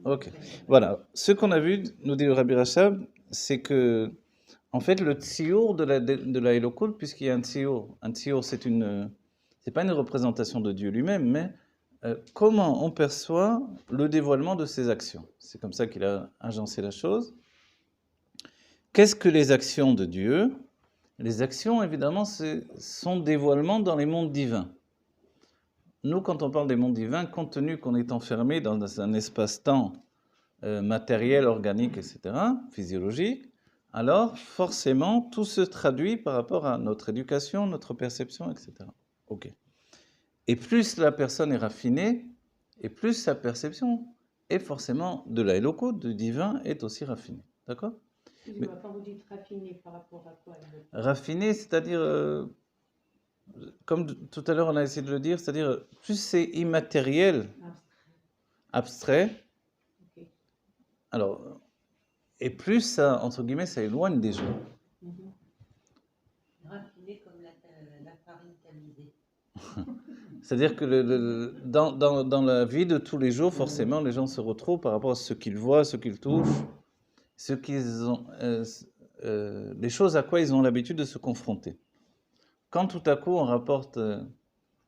Ok. Voilà. Ce qu'on a vu, nous dit le Rabbi Rachab, c'est que, en fait, le tsiour de la Elokut, puisqu'il y a un tsiour, c'est pas une représentation de Dieu lui-même, mais comment on perçoit le dévoilement de ses actions. C'est comme ça qu'il a agencé la chose. Qu'est-ce que les actions de Dieu? Les actions, évidemment, sont dévoilements dans les mondes divins. Nous, quand on parle des mondes divins, compte tenu qu'on est enfermé dans un espace-temps matériel, organique, etc., physiologique, alors forcément, tout se traduit par rapport à notre éducation, notre perception, etc. Ok. Et plus la personne est raffinée, et plus sa perception est forcément de la Eloko, du divin, est aussi raffinée. D'accord? Excusez-moi, quand vous dites raffiné, par rapport à quoi exactement? Raffiné, c'est-à-dire, comme tout à l'heure on a essayé de le dire, c'est-à-dire plus c'est immatériel, abstrait, Ok. alors, et plus ça, entre guillemets, ça éloigne des gens. Raffiné comme la farine tamisée. C'est-à-dire que dans la vie de tous les jours, forcément, les gens se retrouvent par rapport à ce qu'ils voient, ce qu'ils touchent, ce qu'ils ont, les choses à quoi ils ont l'habitude de se confronter. Quand tout à coup on rapporte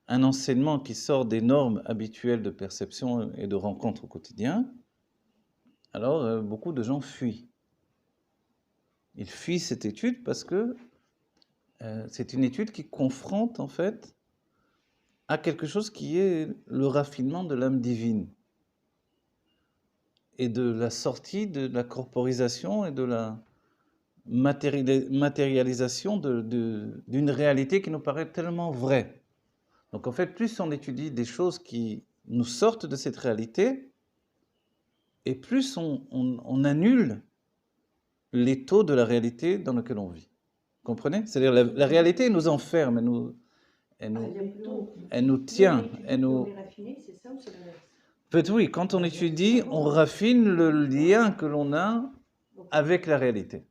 un enseignement qui sort des normes habituelles de perception et de rencontre au quotidien, alors beaucoup de gens fuient. Ils fuient cette étude parce que c'est une étude qui confronte en fait à quelque chose qui est le raffinement de l'âme divine et de la sortie de la corporisation et de la matérialisation d'une réalité qui nous paraît tellement vraie. Donc en fait, plus on étudie des choses qui nous sortent de cette réalité, et plus on annule les taux de la réalité dans laquelle on vit. Vous comprenez? C'est-à-dire la réalité nous enferme, elle nous tient, elle nous... C'est ça ou c'est l'inverse? En fait, oui, quand on étudie, on raffine le lien que l'on a avec la réalité.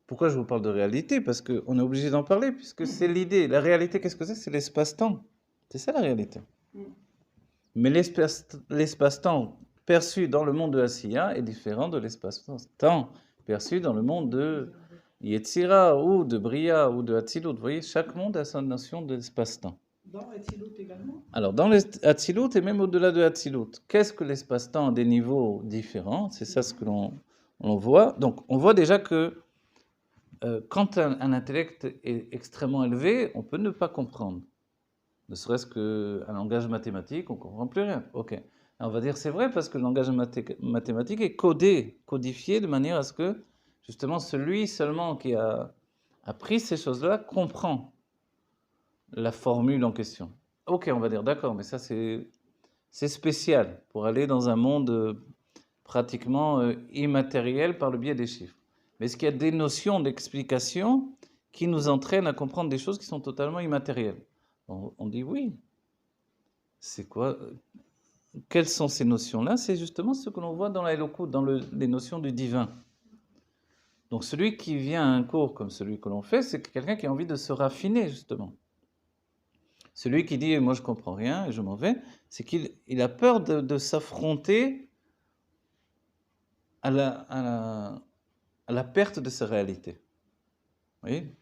Pourquoi je vous parle de réalité? Parce qu'on est obligé d'en parler, puisque c'est l'idée. La réalité, qu'est-ce que c'est? C'est l'espace-temps. C'est ça la réalité. Mais l'espace-temps perçu dans le monde de Asiya est différent de l'espace-temps perçu dans le monde de Yetzira ou de Bria ou de Hatzilut. Vous voyez, chaque monde a sa notion d'espace-temps. Dans Hatzilut également? Alors, dans Hatzilut et même au-delà de Hatzilut, qu'est-ce que l'espace-temps à des niveaux différents? C'est ça ce que l'on voit. Donc, on voit déjà que quand un intellect est extrêmement élevé, on peut ne pas comprendre. Ne serait-ce qu'un langage mathématique, on ne comprend plus rien. Ok. Alors on va dire c'est vrai parce que le langage mathématique est codifié de manière à ce que justement celui seulement qui a appris ces choses-là comprend la formule en question. Ok, on va dire d'accord, mais ça c'est spécial pour aller dans un monde pratiquement immatériel par le biais des chiffres. Mais est-ce qu'il y a des notions d'explication qui nous entraînent à comprendre des choses qui sont totalement immatérielles? On dit oui. C'est quoi? Quelles sont ces notions-là? C'est justement ce que l'on voit dans la Elokut, dans les notions du divin. Donc celui qui vient à un cours comme celui que l'on fait, c'est quelqu'un qui a envie de se raffiner, justement. Celui qui dit « moi je comprends rien et je m'en vais », c'est qu'il a peur de s'affronter à la perte de sa réalité. Vous voyez?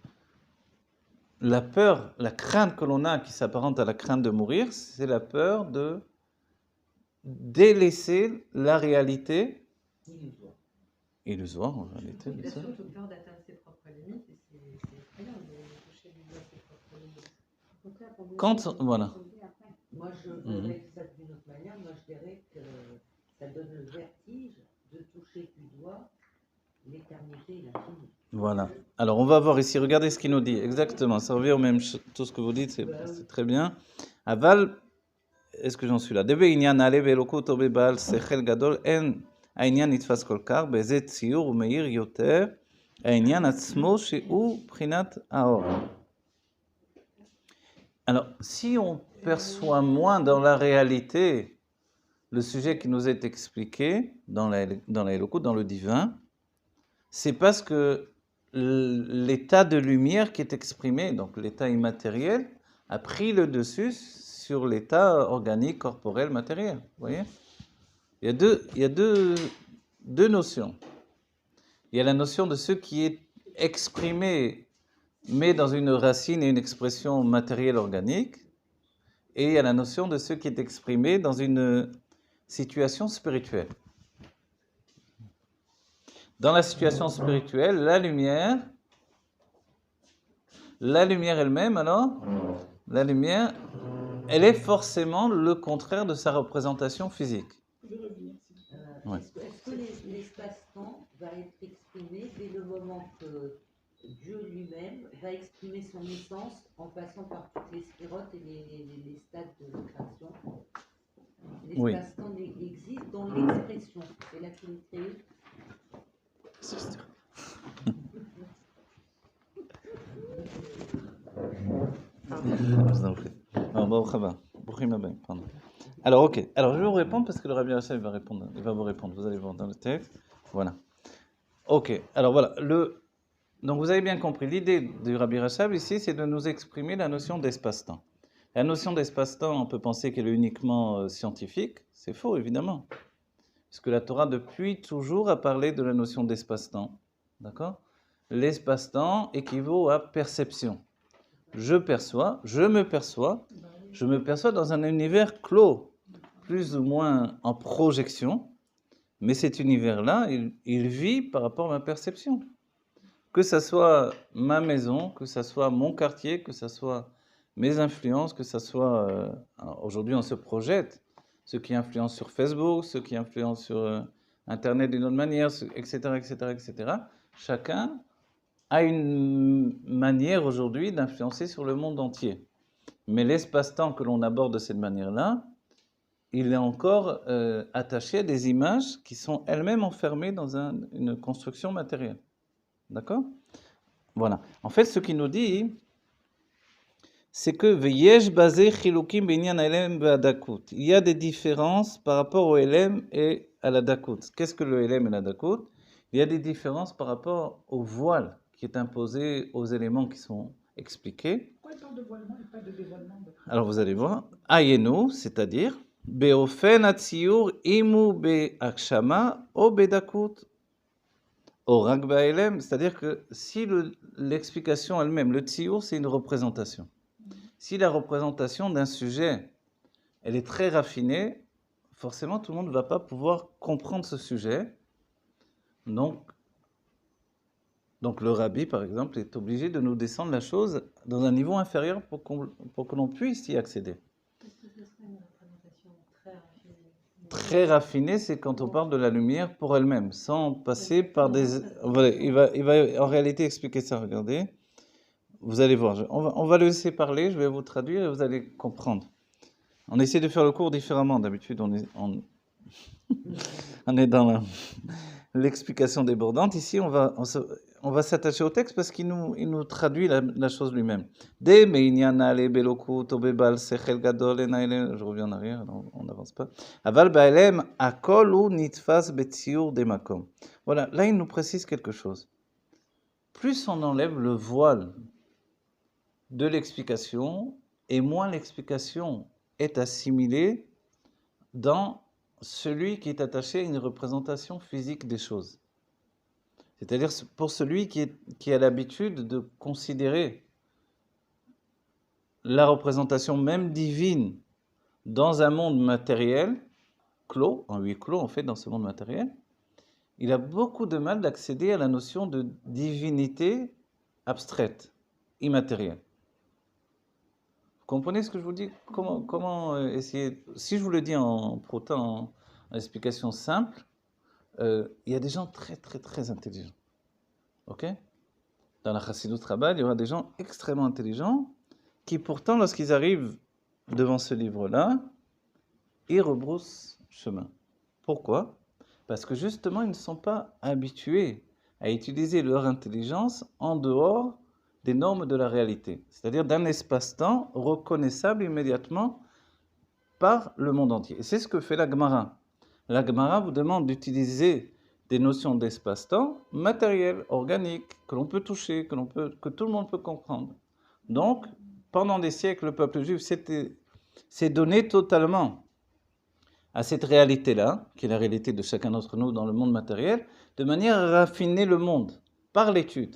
La peur, la crainte que l'on a, qui s'apparente à la crainte de mourir, c'est la peur de délaisser la réalité illusoire en réalité. Il a surtout peur d'atteindre ses propres limites et c'est effrayant de toucher du doigt ses propres limites. Quand, voilà. Moi, je verrais ça d'une autre manière. Moi, je dirais que ça donne le vertige de toucher du doigt l'éternité et l'infini. Voilà. Alors, on va voir ici. Regardez ce qu'il nous dit. Exactement. Ça revient au même. Tout ce que vous dites, c'est très bien. Aval, est-ce que j'en suis là? Debe inyan ale ve'elokut o bebal sechel gadol en העניין נתפס כל כך, באיזה ציור הוא מאיר יותר העניין עצמו שהוא בחינת האור. Alors, si on perçoit moins dans la réalité le sujet qui nous est expliqué dans la Elokut, dans le divin, c'est parce que l'état de lumière qui est exprimé, donc l'état immatériel, a pris le dessus sur l'état organique, corporel, matériel. Vous voyez? il y a deux notions. Il y a la notion de ce qui est exprimé, mais dans une racine et une expression matérielle organique, et il y a la notion de ce qui est exprimé dans une situation spirituelle. Dans la situation spirituelle, la lumière elle-même, alors, la lumière, elle est forcément le contraire de sa représentation physique. Ouais. Est-ce que l'espace-temps va être exprimé dès le moment que Dieu lui-même va exprimer son essence en passant par toutes les sphirotes et les stades de la création? Oui. L'espace-temps existe dans l'expression. C'est là qu'il est créé. Alors, ok. Alors, je vais vous répondre parce que le Rabbi Rachab va répondre. Il va vous répondre. Vous allez voir dans le texte. Voilà. Ok. Alors, voilà. Donc, vous avez bien compris. L'idée du Rabbi Rachab ici, c'est de nous exprimer la notion d'espace-temps. La notion d'espace-temps, on peut penser qu'elle est uniquement scientifique. C'est faux, évidemment. Parce que la Torah, depuis toujours, a parlé de la notion d'espace-temps. D'accord? L'espace-temps équivaut à perception. Je me perçois dans un univers clos, plus ou moins en projection, mais cet univers-là, il vit par rapport à ma perception. Que ça soit ma maison, que ça soit mon quartier, que ça soit mes influences, que ça soit... aujourd'hui, on se projette. Ceux qui influencent sur Facebook, ceux qui influencent sur Internet d'une autre manière, etc., etc., etc. Chacun a une manière aujourd'hui d'influencer sur le monde entier. Mais l'espace-temps que l'on aborde de cette manière-là, il est encore attaché à des images qui sont elles-mêmes enfermées dans une construction matérielle. D'accord? Voilà. En fait, ce qu'il nous dit, c'est que Veyesh basé chilukim binyan elem ve'adakut. Il y a des différences par rapport au elem et à la dakut. Qu'est-ce que le elem et la dakut? Il y a des différences par rapport au voile qui est imposé aux éléments qui sont expliqués. Pourquoi il parle de voilement et pas de dévoilement? Alors vous allez voir, ayenu, c'est-à-dire beofen atziyur imu be'akshama o bedakut o rak ba'elem, c'est-à-dire que si l'explication elle-même, le tziyur, c'est une représentation. Si la représentation d'un sujet, elle est très raffinée, forcément tout le monde ne va pas pouvoir comprendre ce sujet. Donc le rabbi, par exemple, est obligé de nous descendre la chose dans un niveau inférieur pour que l'on puisse y accéder. Qu'est-ce que ce serait une représentation très raffinée? Très raffinée, c'est quand on parle de la lumière pour elle-même, sans passer par des... Voilà, il va en réalité expliquer ça, regardez. Vous allez voir, on va le laisser parler, je vais vous traduire et vous allez comprendre. On essaie de faire le cours différemment, d'habitude on est dans l'explication débordante. Ici, on va s'attacher au texte parce qu'il nous traduit la chose lui-même. Je reviens en arrière, on n'avance pas. Voilà, là il nous précise quelque chose. Plus on enlève le voile de l'explication, et moins l'explication est assimilée dans celui qui est attaché à une représentation physique des choses. C'est-à-dire pour celui qui a l'habitude de considérer la représentation même divine dans un monde matériel, clos, en huis clos en fait dans ce monde matériel, il a beaucoup de mal d'accéder à la notion de divinité abstraite, immatérielle. Vous comprenez ce que je vous dis? Comment essayer... Si je vous le dis en explication simple, il y a des gens très, très, très intelligents. Ok? Dans la Chassidut Rabbah, il y aura des gens extrêmement intelligents qui, pourtant, lorsqu'ils arrivent devant ce livre-là, ils rebroussent chemin. Pourquoi? Parce que justement, ils ne sont pas habitués à utiliser leur intelligence en dehors des normes de la réalité, c'est-à-dire d'un espace-temps reconnaissable immédiatement par le monde entier. Et c'est ce que fait la Gemara. La Gemara vous demande d'utiliser des notions d'espace-temps matérielles, organiques, que l'on peut toucher, que tout le monde peut comprendre. Donc, pendant des siècles, le peuple juif s'est donné totalement à cette réalité-là, qui est la réalité de chacun d'entre nous dans le monde matériel, de manière à raffiner le monde par l'étude.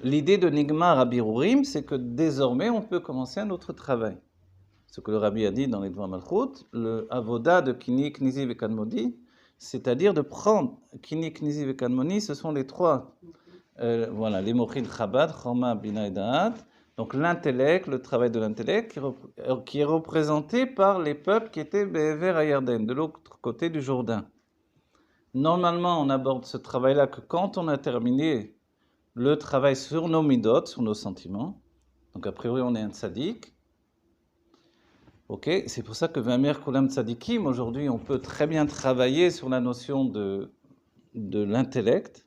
L'idée de Nigmar Abirurim, c'est que désormais on peut commencer un autre travail. Ce que le Rabbi a dit dans les Dvar Malchut, le avoda de Kini, Knizi et Kadmoni, c'est-à-dire de prendre Kini, Knizi et Kadmoni, ce sont les trois, voilà, les Mochid Chabad, Choma, Bina et Da'at. Donc l'intellect, le travail de l'intellect, qui est représenté par les peuples qui étaient vers Ayarden, de l'autre côté du Jourdain. Normalement, on aborde ce travail-là que quand on a terminé le travail sur nos midot, sur nos sentiments. Donc a priori, on est un tzaddik. Ok, c'est pour ça que Vamer Kulam Tzadikim, aujourd'hui, on peut très bien travailler sur la notion de l'intellect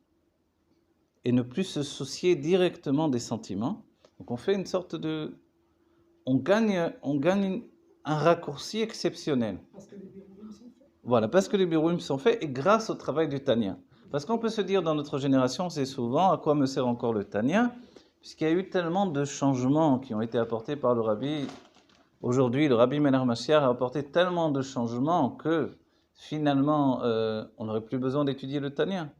et ne plus se soucier directement des sentiments. Donc on fait une sorte de... On gagne un raccourci exceptionnel. Parce que les birourim sont faits. Voilà, parce que les birourim sont faits et grâce au travail du Tanya. Parce qu'on peut se dire dans notre génération, c'est souvent à quoi me sert encore le Tanya, puisqu'il y a eu tellement de changements qui ont été apportés par le Rabbi. Aujourd'hui, le Rabbi Menar Mashiach a apporté tellement de changements que finalement, on n'aurait plus besoin d'étudier le Tanya.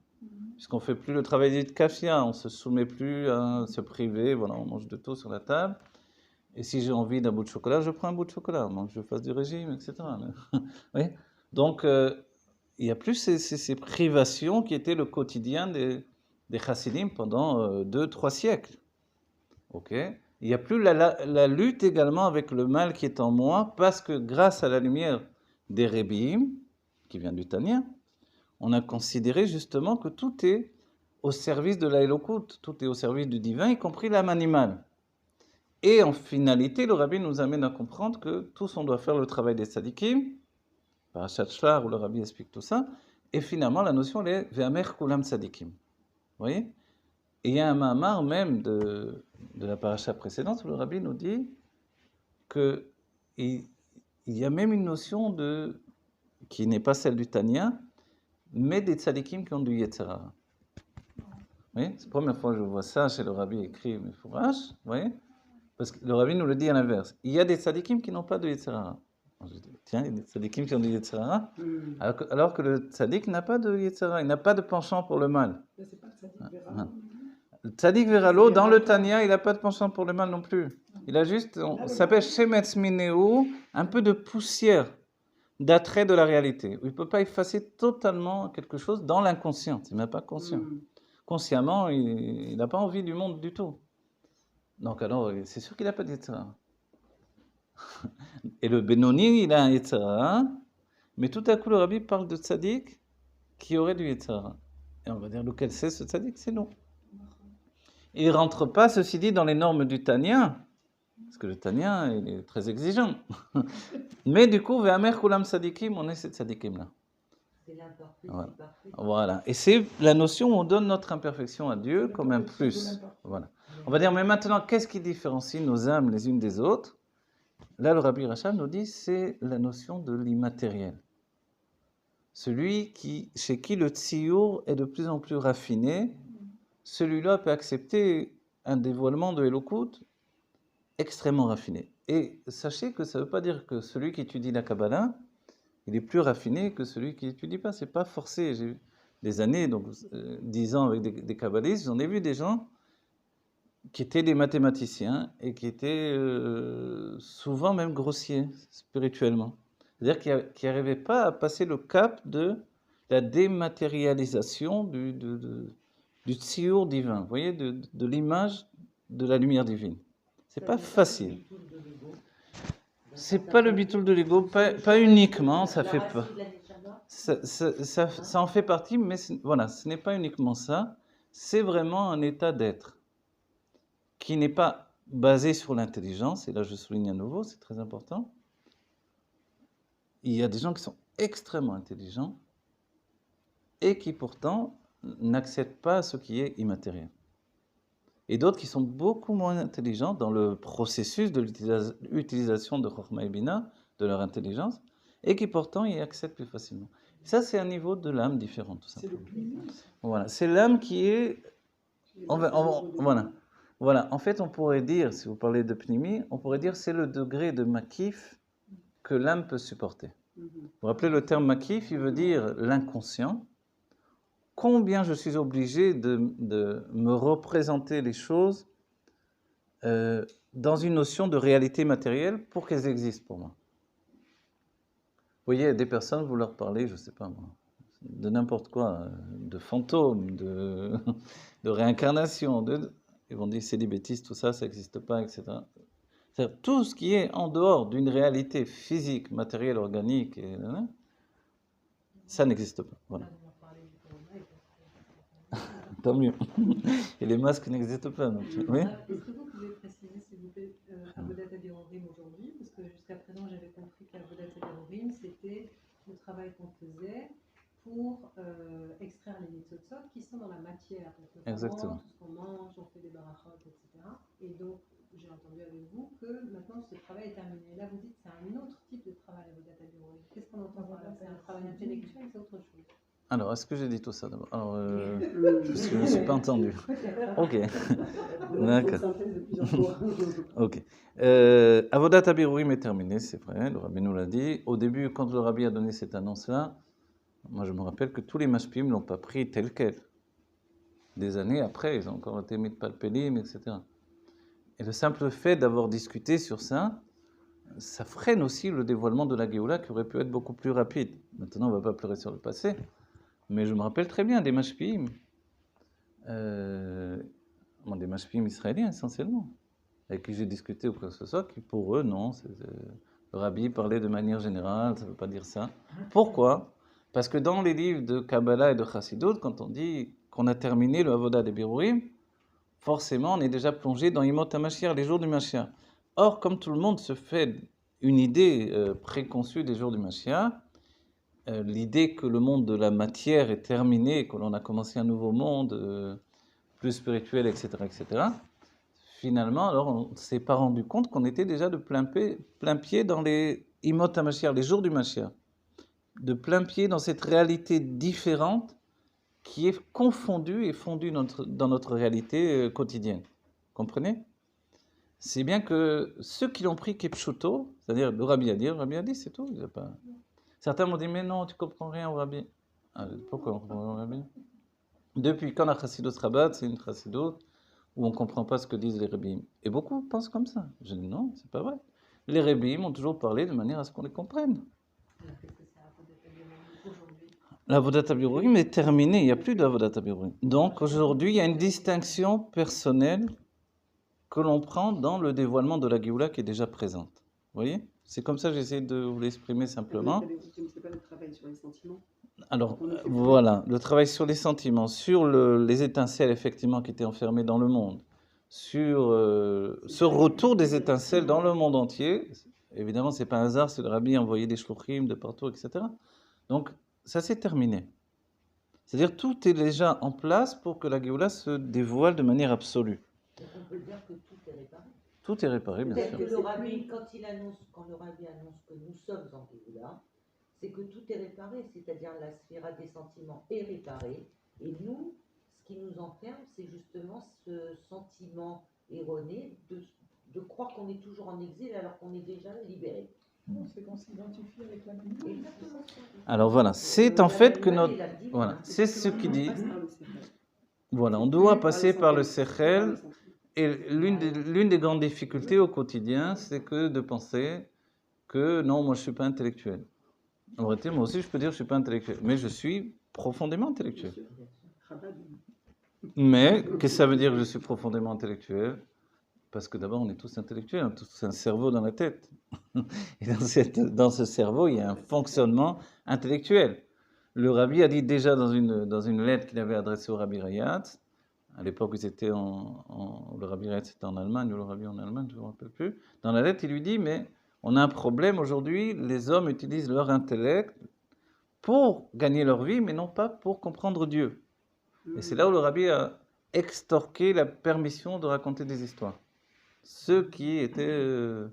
Puisqu'on ne fait plus le travail d'Itkafia, on ne se soumet plus à se priver, voilà, on mange de tout sur la table. Et si j'ai envie d'un bout de chocolat, je prends un bout de chocolat, donc je fasse du régime, etc. Oui. Donc, il n'y a plus ces privations qui étaient le quotidien des chassidim pendant 2-3 siècles. Ok. Il n'y a plus la lutte également avec le mal qui est en moi, parce que grâce à la lumière des Rebbeim, qui vient du Tanya, on a considéré justement que tout est au service de la Elokut, tout est au service du divin, y compris l'âme animale. Et en finalité, le Rabbi nous amène à comprendre que tous on doit faire le travail des tzadikim, Parashat Shlar, où le Rabbi explique tout ça, et finalement la notion elle est Ve'amer kulam tzadikim. Vous voyez? Et il y a un mamar même de la paracha précédente où le Rabbi nous dit qu'il y a même une notion qui n'est pas celle du Tanya, mais des tzadikim qui ont du Yetzirah. Oui, c'est la première fois que je vois ça chez le Rabbi écrit Mefourash, vous voyez? Parce que le Rabbi nous le dit à l'inverse. Il y a des tzadikim qui n'ont pas de Yetzirah. Je dis, tiens, il y a des tzadikim qui ont du Yetzirah, alors que le tzadik n'a pas de Yetzirah, il n'a pas de penchant pour le mal. Mais c'est pas le tzaddik Vera. Le tzaddik Veralo, dans le Tanya, il n'a pas de penchant pour le mal non plus. Il a juste, ça s'appelle Shemetz Mineu, un peu de poussière d'attrait de la réalité. Il ne peut pas effacer totalement quelque chose dans l'inconscient. Il n'est même pas conscient. Consciemment, il n'a pas envie du monde du tout. Donc alors, c'est sûr qu'il n'a pas de Yetzirah. Et le Benoni, il a un Yetzirah, mais tout à coup, le Rabbi parle de tzaddik qui aurait du Yetzirah. Et on va dire, lequel c'est ce tzaddik? C'est nous. Il ne rentre pas, ceci dit, dans les normes du Tanya, parce que le Tanya, il est très exigeant. Mais du coup, Ve'amer kulam tzadikim, on est ces tzadikim-là. C'est l'imparfait, Voilà. c'est parfait. Voilà. Et c'est la notion où on donne notre imperfection à Dieu comme un plus. Voilà. On va dire, mais maintenant, qu'est-ce qui différencie nos âmes les unes des autres? Là, le Rabbi Rachab nous dit, c'est la notion de l'immatériel. Celui chez qui le tziour est de plus en plus raffiné, celui-là peut accepter un dévoilement de Elokut extrêmement raffiné. Et sachez que ça ne veut pas dire que celui qui étudie la Kabbalah, il est plus raffiné que celui qui n'étudie pas. Ce n'est pas forcé. J'ai eu des années, donc 10 ans avec des kabbalistes, j'en ai vu des gens qui étaient des mathématiciens et qui étaient souvent même grossiers spirituellement. C'est-à-dire qui n'arrivaient pas à passer le cap de la dématérialisation du tziour divin, vous voyez, de l'image de la lumière divine. C'est pas facile. C'est pas le bitoul de l'ego, pas uniquement, ça fait pas. Ça en fait partie, mais voilà, ce n'est pas uniquement ça. C'est vraiment un état d'être qui n'est pas basé sur l'intelligence. Et là, je souligne à nouveau, c'est très important. Il y a des gens qui sont extrêmement intelligents et qui pourtant n'accèdent pas à ce qui est immatériel. Et d'autres qui sont beaucoup moins intelligents dans le processus de l'utilisation de Chokhmah et Bina, de leur intelligence, et qui pourtant y accèdent plus facilement. Ça, c'est un niveau de l'âme différent, tout simplement. Voilà, c'est l'âme qui est... Voilà, en fait, on pourrait dire, si vous parlez de Pnimi, on pourrait dire c'est le degré de Makif que l'âme peut supporter. Vous vous rappelez le terme makif, il veut dire l'inconscient. Combien je suis obligé de me représenter les choses dans une notion de réalité matérielle pour qu'elles existent pour moi. Vous voyez, des personnes, vous leur parlez, je ne sais pas moi, de n'importe quoi, de fantômes, de réincarnation, ils vont dire c'est des bêtises, tout ça, ça n'existe pas, etc. C'est-à-dire, tout ce qui est en dehors d'une réalité physique, matérielle, organique, ça n'existe pas. Voilà. Tant mieux. Et les masques n'existent pas. Donc, oui. Est-ce que vous pouvez préciser, s'il vous plaît, Avodat Habirorim aujourd'hui? Parce que jusqu'à présent, j'avais compris qu'Avodat Habirorim, c'était le travail qu'on faisait pour extraire les mitzotzot qui sont dans la matière. Donc, Exactement. Tout ce qu'on mange, on fait des barachot, etc. Et donc, j'ai entendu avec vous que maintenant ce travail est terminé. Là, vous dites que c'est un autre type de travail, Avodat Habirorim. Qu'est-ce qu'on entend par là? C'est un travail intellectuel, c'est autre chose. Alors, est-ce que j'ai dit tout ça d'abord? Alors, parce que je ne me suis pas entendu. Ok. D'accord. Ok. Avodat Habirorim est terminé, c'est vrai, le rabbi nous l'a dit. Au début, quand le rabbi a donné cette annonce-là, moi je me rappelle que tous les mashpim ne l'ont pas pris tel quel. Des années après, ils ont encore été mis de palpélim, etc. Et le simple fait d'avoir discuté sur ça, ça freine aussi le dévoilement de la Géoula qui aurait pu être beaucoup plus rapide. Maintenant, on ne va pas pleurer sur le passé. Mais je me rappelle très bien des mashpim, des mashpim israéliens essentiellement, avec qui j'ai discuté ou quoi que ce soit, qui pour eux, non, le rabbi parlait de manière générale, ça ne veut pas dire ça. Pourquoi? Parce que dans les livres de Kabbalah et de Chassidut, quand on dit qu'on a terminé le Avodah des Birurim, forcément on est déjà plongé dans Yimot HaMashiach, les jours du Mashiach. Or, comme tout le monde se fait une idée préconçue des jours du Mashiach, l'idée que le monde de la matière est terminé, que l'on a commencé un nouveau monde plus spirituel, etc., finalement, alors on ne s'est pas rendu compte qu'on était déjà de plein pied dans les Imot HaMashiach, les jours du Mashiach, de plein pied dans cette réalité différente qui est confondue et fondue dans notre réalité quotidienne. Comprenez? C'est bien que ceux qui l'ont pris Kepshuto, c'est-à-dire le rabbi a dit, c'est tout, il n'y a pas... Certains m'ont dit, mais non, tu ne comprends rien au rabbi. Pourquoi on ne comprend rien au rabbi? Depuis quand la Chassidut Rabat, c'est une Chassidut où on ne comprend pas ce que disent les rabbis. Et beaucoup pensent comme ça. Je dis, non, c'est pas vrai. Les rabbis ont toujours parlé de manière à ce qu'on les comprenne. L'Avodat Habirorim est terminé, il n'y a plus d'Avodat Habirorim. Donc aujourd'hui, il y a une distinction personnelle que l'on prend dans le dévoilement de la Géoula qui est déjà présente. Vous voyez? C'est comme ça que j'essaie de vous l'exprimer simplement. C'est pas le travail sur les sentiments. Alors, voilà, le travail sur les sentiments, sur les étincelles, effectivement, qui étaient enfermées dans le monde, sur ce retour des étincelles dans le monde entier. Évidemment, ce n'est pas un hasard si le rabbi a envoyé des shluchim de partout, etc. Donc, ça s'est terminé. C'est-à-dire, tout est déjà en place pour que la Géoula se dévoile de manière absolue. Donc, on peut dire que tout est réparé. Tout est réparé, bien sûr. Que le rabbi, quand le rabbi annonce que nous sommes en Géoula, c'est que tout est réparé, c'est-à-dire la sphère des sentiments est réparée, et nous, ce qui nous enferme, c'est justement ce sentiment erroné de croire qu'on est toujours en exil alors qu'on est déjà libéré. Non, c'est qu'on s'identifie avec la vie. Alors voilà, c'est en fait que notre... Voilà, c'est ce qui dit... Voilà, on doit passer par le Sechel, et l'une des grandes difficultés au quotidien, c'est que de penser que non, moi je ne suis pas intellectuel. En vérité, moi aussi je peux dire que je ne suis pas intellectuel, mais je suis profondément intellectuel. Mais qu'est-ce que ça veut dire que je suis profondément intellectuel? Parce que d'abord on est tous intellectuels, on a tous un cerveau dans la tête. Et dans ce cerveau, il y a un fonctionnement intellectuel. Le rabbi a dit déjà dans une lettre qu'il avait adressée au rabbi Rayatz, à l'époque où le rabbi Rayatz était en Allemagne, ou le rabbi en Allemagne, je ne me rappelle plus. Dans la lettre, il lui dit, mais on a un problème aujourd'hui, les hommes utilisent leur intellect pour gagner leur vie, mais non pas pour comprendre Dieu. Et c'est là où le rabbi a extorqué la permission de raconter des histoires. Ce qui n'était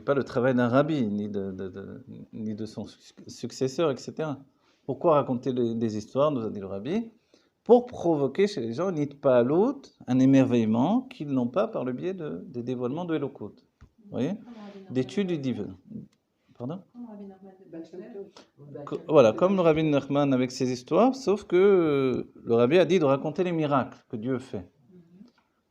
pas le travail d'un rabbi, ni de son successeur, etc. Pourquoi raconter des histoires, nous a dit le rabbi? Pour provoquer chez les gens une itpa'alut, un émerveillement qu'ils n'ont pas par le biais des dévoilements de Elokut. Vous voyez? D'études du divin. Pardon? Comme Rabbi Nachman de Baal Shem Breslev. Tov. Voilà, comme le Rabbi Nachman avec ses histoires, sauf que le Rabbi a dit de raconter les miracles que Dieu fait.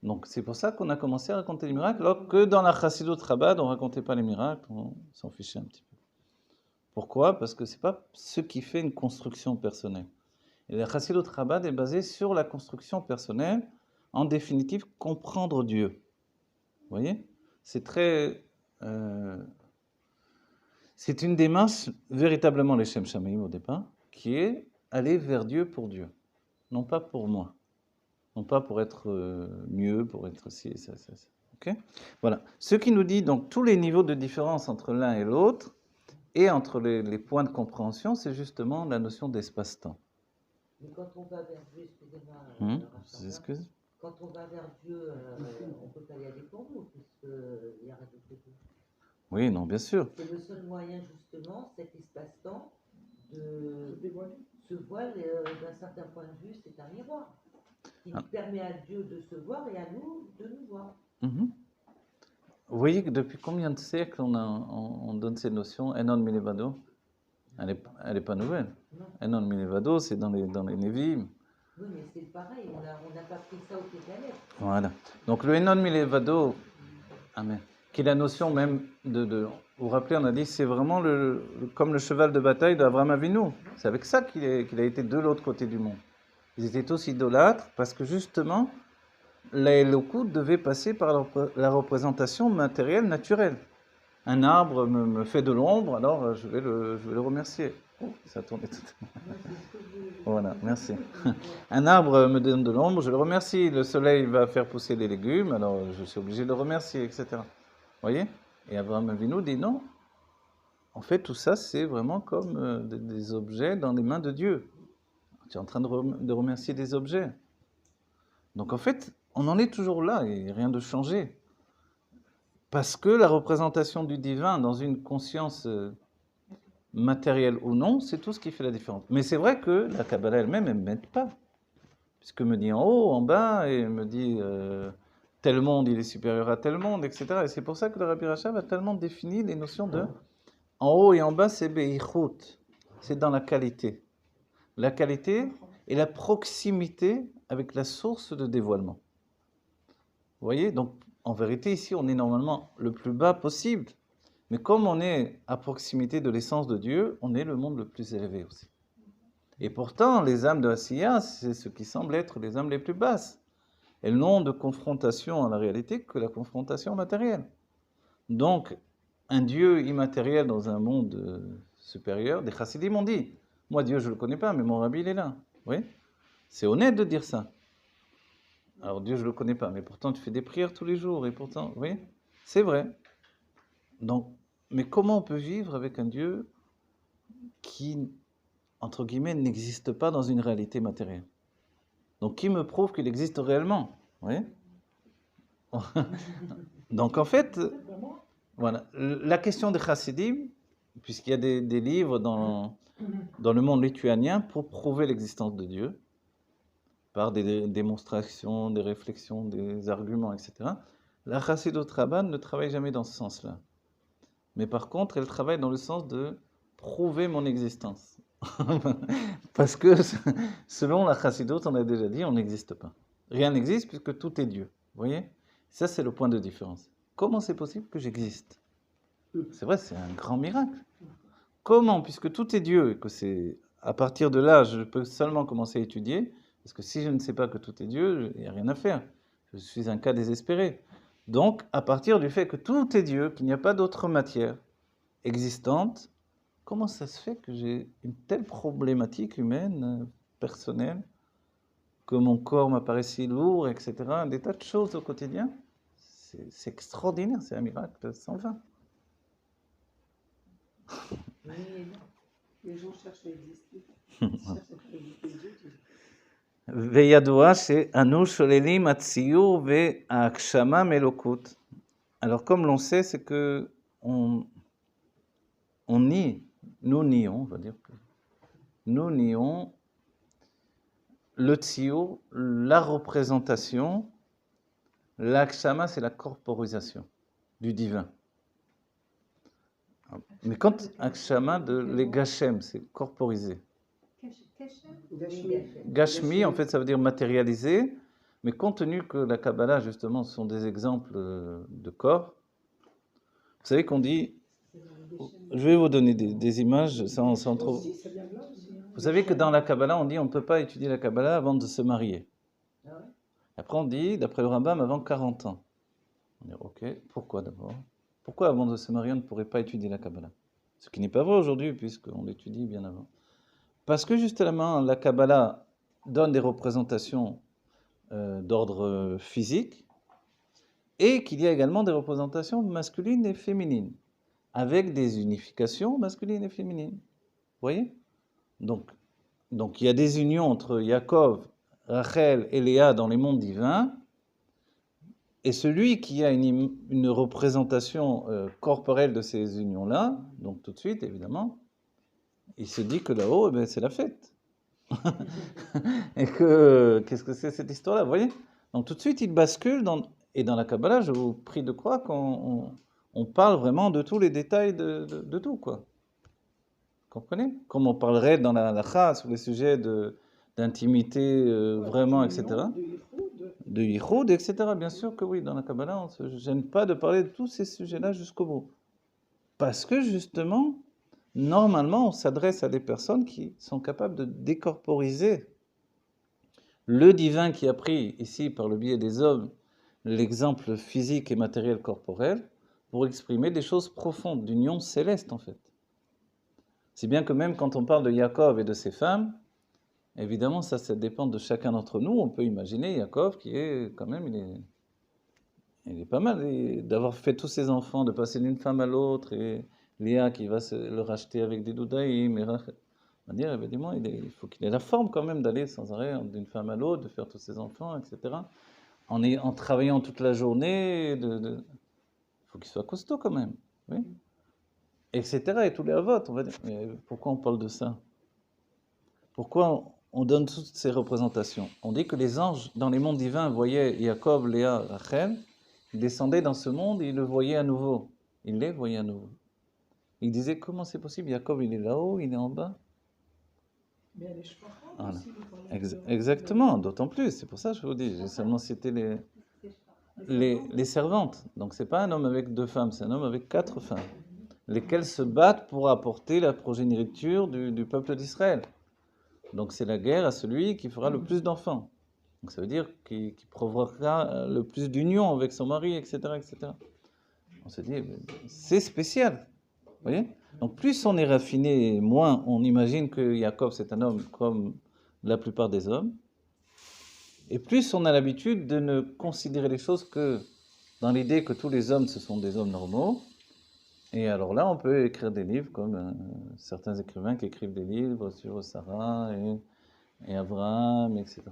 Donc c'est pour ça qu'on a commencé à raconter les miracles, alors que dans la Chassidut Chabad, on ne racontait pas les miracles, on s'en fichait un petit peu. Pourquoi? Parce que ce n'est pas ce qui fait une construction personnelle. Et la Chassidut Chabad est basée sur la construction personnelle, en définitive, comprendre Dieu. Vous voyez? C'est très... c'est une démarche, véritablement les Shem Shamaim au départ, qui est aller vers Dieu pour Dieu, non pas pour moi. Non pas pour être mieux, pour être ci et ça. Ok? Voilà. Ce qui nous dit donc tous les niveaux de différence entre l'un et l'autre et entre les points de compréhension, c'est justement la notion d'espace-temps. Mais quand on va vers Dieu, excusez-moi, Je m'excuse. quand on va vers Dieu, on peut pas y aller pour nous, puisqu'il n'y a rien de tout. Oui, non, bien sûr. C'est le seul moyen, justement, cet espace-temps, de Dévoilé. se voir d'un certain point de vue, c'est un miroir qui permet à Dieu de se voir et à nous de nous voir. Mhm. Vous voyez que depuis combien de siècles on donne ces notions? Enon Milevado, elle est pas nouvelle. Non. Enon Milevado, c'est dans les Nevi'im. Oui, mais c'est pareil, on n'a pas pris ça au pied de la lettre. Voilà. Donc le Enon Milevado, amen, qui est la notion même vous vous rappelez, on a dit, c'est vraiment comme le cheval de bataille d'Abraham Avinu. C'est avec ça qu'il a été de l'autre côté du monde. Ils étaient tous idolâtres parce que justement, la Elokut devait passer par la représentation matérielle, naturelle. Un arbre me fait de l'ombre, alors je vais le remercier. Oh, ça a tourné tout. Voilà, merci. Un arbre me donne de l'ombre, je le remercie. Le soleil va faire pousser des légumes, alors je suis obligé de le remercier, etc. Vous voyez? Et Abraham Avinu dit non. En fait, tout ça, c'est vraiment comme des objets dans les mains de Dieu. Tu es en train de remercier des objets. Donc en fait, on en est toujours là et rien de changé. Parce que la représentation du divin dans une conscience matérielle ou non, c'est tout ce qui fait la différence. Mais c'est vrai que la Kabbalah elle-même, elle ne m'aide pas. Puisque me dit en haut, en bas, et me dit tel monde, il est supérieur à tel monde, etc. Et c'est pour ça que le Rabbi Rachav a tellement défini les notions de en haut et en bas, c'est Beichut. C'est dans la qualité. La qualité et la proximité avec la source de dévoilement. Vous voyez? Donc, en vérité, ici, on est normalement le plus bas possible. Mais comme on est à proximité de l'essence de Dieu, on est le monde le plus élevé aussi. Et pourtant, les âmes de Asiya, c'est ce qui semble être les âmes les plus basses. Elles n'ont de confrontation à la réalité que la confrontation matérielle. Donc, un Dieu immatériel dans un monde supérieur, des chassidim m'ont dit, moi Dieu je ne le connais pas, mais mon rabbi il est là. Oui, c'est honnête de dire ça. Alors Dieu je ne le connais pas, mais pourtant tu fais des prières tous les jours, et pourtant, oui, c'est vrai. Donc, mais comment on peut vivre avec un Dieu qui, entre guillemets, n'existe pas dans une réalité matérielle? Donc qui me prouve qu'il existe réellement? Oui. Donc en fait, voilà, la question des chassidim, puisqu'il y a des livres dans le monde lituanien pour prouver l'existence de Dieu, par des démonstrations, des réflexions, des arguments, etc. La Chassidut Rabbah ne travaille jamais dans ce sens-là. Mais par contre, elle travaille dans le sens de prouver mon existence. Parce que selon la Chassidut, on a déjà dit, on n'existe pas. Rien n'existe puisque tout est Dieu. Vous voyez? Ça, c'est le point de différence. Comment c'est possible que j'existe? C'est vrai, c'est un grand miracle. Comment? Puisque tout est Dieu, et que c'est à partir de là, je peux seulement commencer à étudier, parce que si je ne sais pas que tout est Dieu, il n'y a rien à faire. Je suis un cas désespéré. Donc, à partir du fait que tout est Dieu, qu'il n'y a pas d'autre matière existante, comment ça se fait que j'ai une telle problématique humaine, personnelle, que mon corps m'apparaît si lourd, etc. Des tas de choses au quotidien. C'est extraordinaire, c'est un miracle sans fin. Les gens cherchent à exister. Ils cherchent à exister Dieu. וידוע שאנו שוללים הציור וההגשמה מאלוקות. Alors comme l'on sait, c'est que on nie, nous nions, on va dire que nous nions le tziour, la représentation, l'agshama c'est la corporisation du divin. Mais quand Akshama, les Gachem, c'est corporisé. Keshem? Gashmi. Gashmi, en fait, ça veut dire matérialisé, mais compte tenu que la Kabbalah, justement, ce sont des exemples de corps, vous savez qu'on dit, C'est dans les Geshem. je vais vous donner des images sans trop. Aussi, ça vient de là aussi, hein. Vous savez que dans la Kabbalah, on dit on ne peut pas étudier la Kabbalah avant de se marier. Ah ouais. Après, on dit, d'après le Rambam, avant 40 ans. On dit, ok, pourquoi d'abord? Pourquoi avant de se marier, on ne pourrait pas étudier la Kabbalah? Ce qui n'est pas vrai aujourd'hui, puisqu'on l'étudie bien avant. Parce que justement, la Kabbalah donne des représentations d'ordre physique, et qu'il y a également des représentations masculines et féminines, avec des unifications masculines et féminines. Vous voyez? Donc, il y a des unions entre Yaakov, Rachel et Léa dans les mondes divins, et celui qui a une représentation corporelle de ces unions-là, donc tout de suite, évidemment, il se dit que là-haut, eh ben, c'est la fête. Et que, qu'est-ce que c'est cette histoire-là, vous voyez? Donc tout de suite, il bascule et dans la Kabbalah, je vous prie de croire qu'on parle vraiment de tous les détails de tout, quoi. Comprenez? Comme on parlerait dans la halakha sur les sujets d'intimité vraiment, etc. De Yichud, etc. Bien sûr que oui, dans la Kabbalah, on ne se gêne pas de parler de tous ces sujets-là jusqu'au bout. Parce que justement, normalement, on s'adresse à des personnes qui sont capables de décorporiser le divin qui a pris ici, par le biais des hommes, l'exemple physique et matériel corporel, pour exprimer des choses profondes, d'union céleste en fait. Si bien que même quand on parle de Yaakov et de ses femmes, évidemment, ça dépend de chacun d'entre nous. On peut imaginer Yaakov qui est quand même, il est pas mal d'avoir fait tous ses enfants, de passer d'une femme à l'autre, et Léa qui va le racheter avec des doudaïm, et Rachel. On va dire, évidemment, il faut qu'il ait la forme quand même d'aller sans arrêt d'une femme à l'autre, de faire tous ses enfants, etc. En travaillant toute la journée, il faut qu'il soit costaud quand même, oui, etc. Et tous les avots, on va dire. Mais pourquoi on parle de ça? Pourquoi on donne toutes ces représentations? On dit que les anges, dans les mondes divins, voyaient Yaakov, Léa, Rachel, ils descendaient dans ce monde et ils le voyaient à nouveau. Ils les voyaient à nouveau. Ils disaient, comment c'est possible? Yaakov, il est là-haut, il est en bas. Mais elle est chevaux Voilà. aussi, vous parlez de- Exactement, d'autant plus. C'est pour ça que je vous dis, j'ai seulement cité les servantes. Donc c'est pas un homme avec 2 femmes, c'est un homme avec 4 femmes, lesquelles se battent pour apporter la progéniture du peuple d'Israël. Donc c'est la guerre à celui qui fera le plus d'enfants. Donc ça veut dire qu'il provoquera le plus d'union avec son mari, etc., etc. On se dit, c'est spécial. Vous voyez? Donc plus on est raffiné, moins on imagine que Yaakov c'est un homme comme la plupart des hommes. Et plus on a l'habitude de ne considérer les choses que dans l'idée que tous les hommes ce sont des hommes normaux. Et alors là, on peut écrire des livres comme certains écrivains qui écrivent des livres sur Sarah et Abraham, etc.,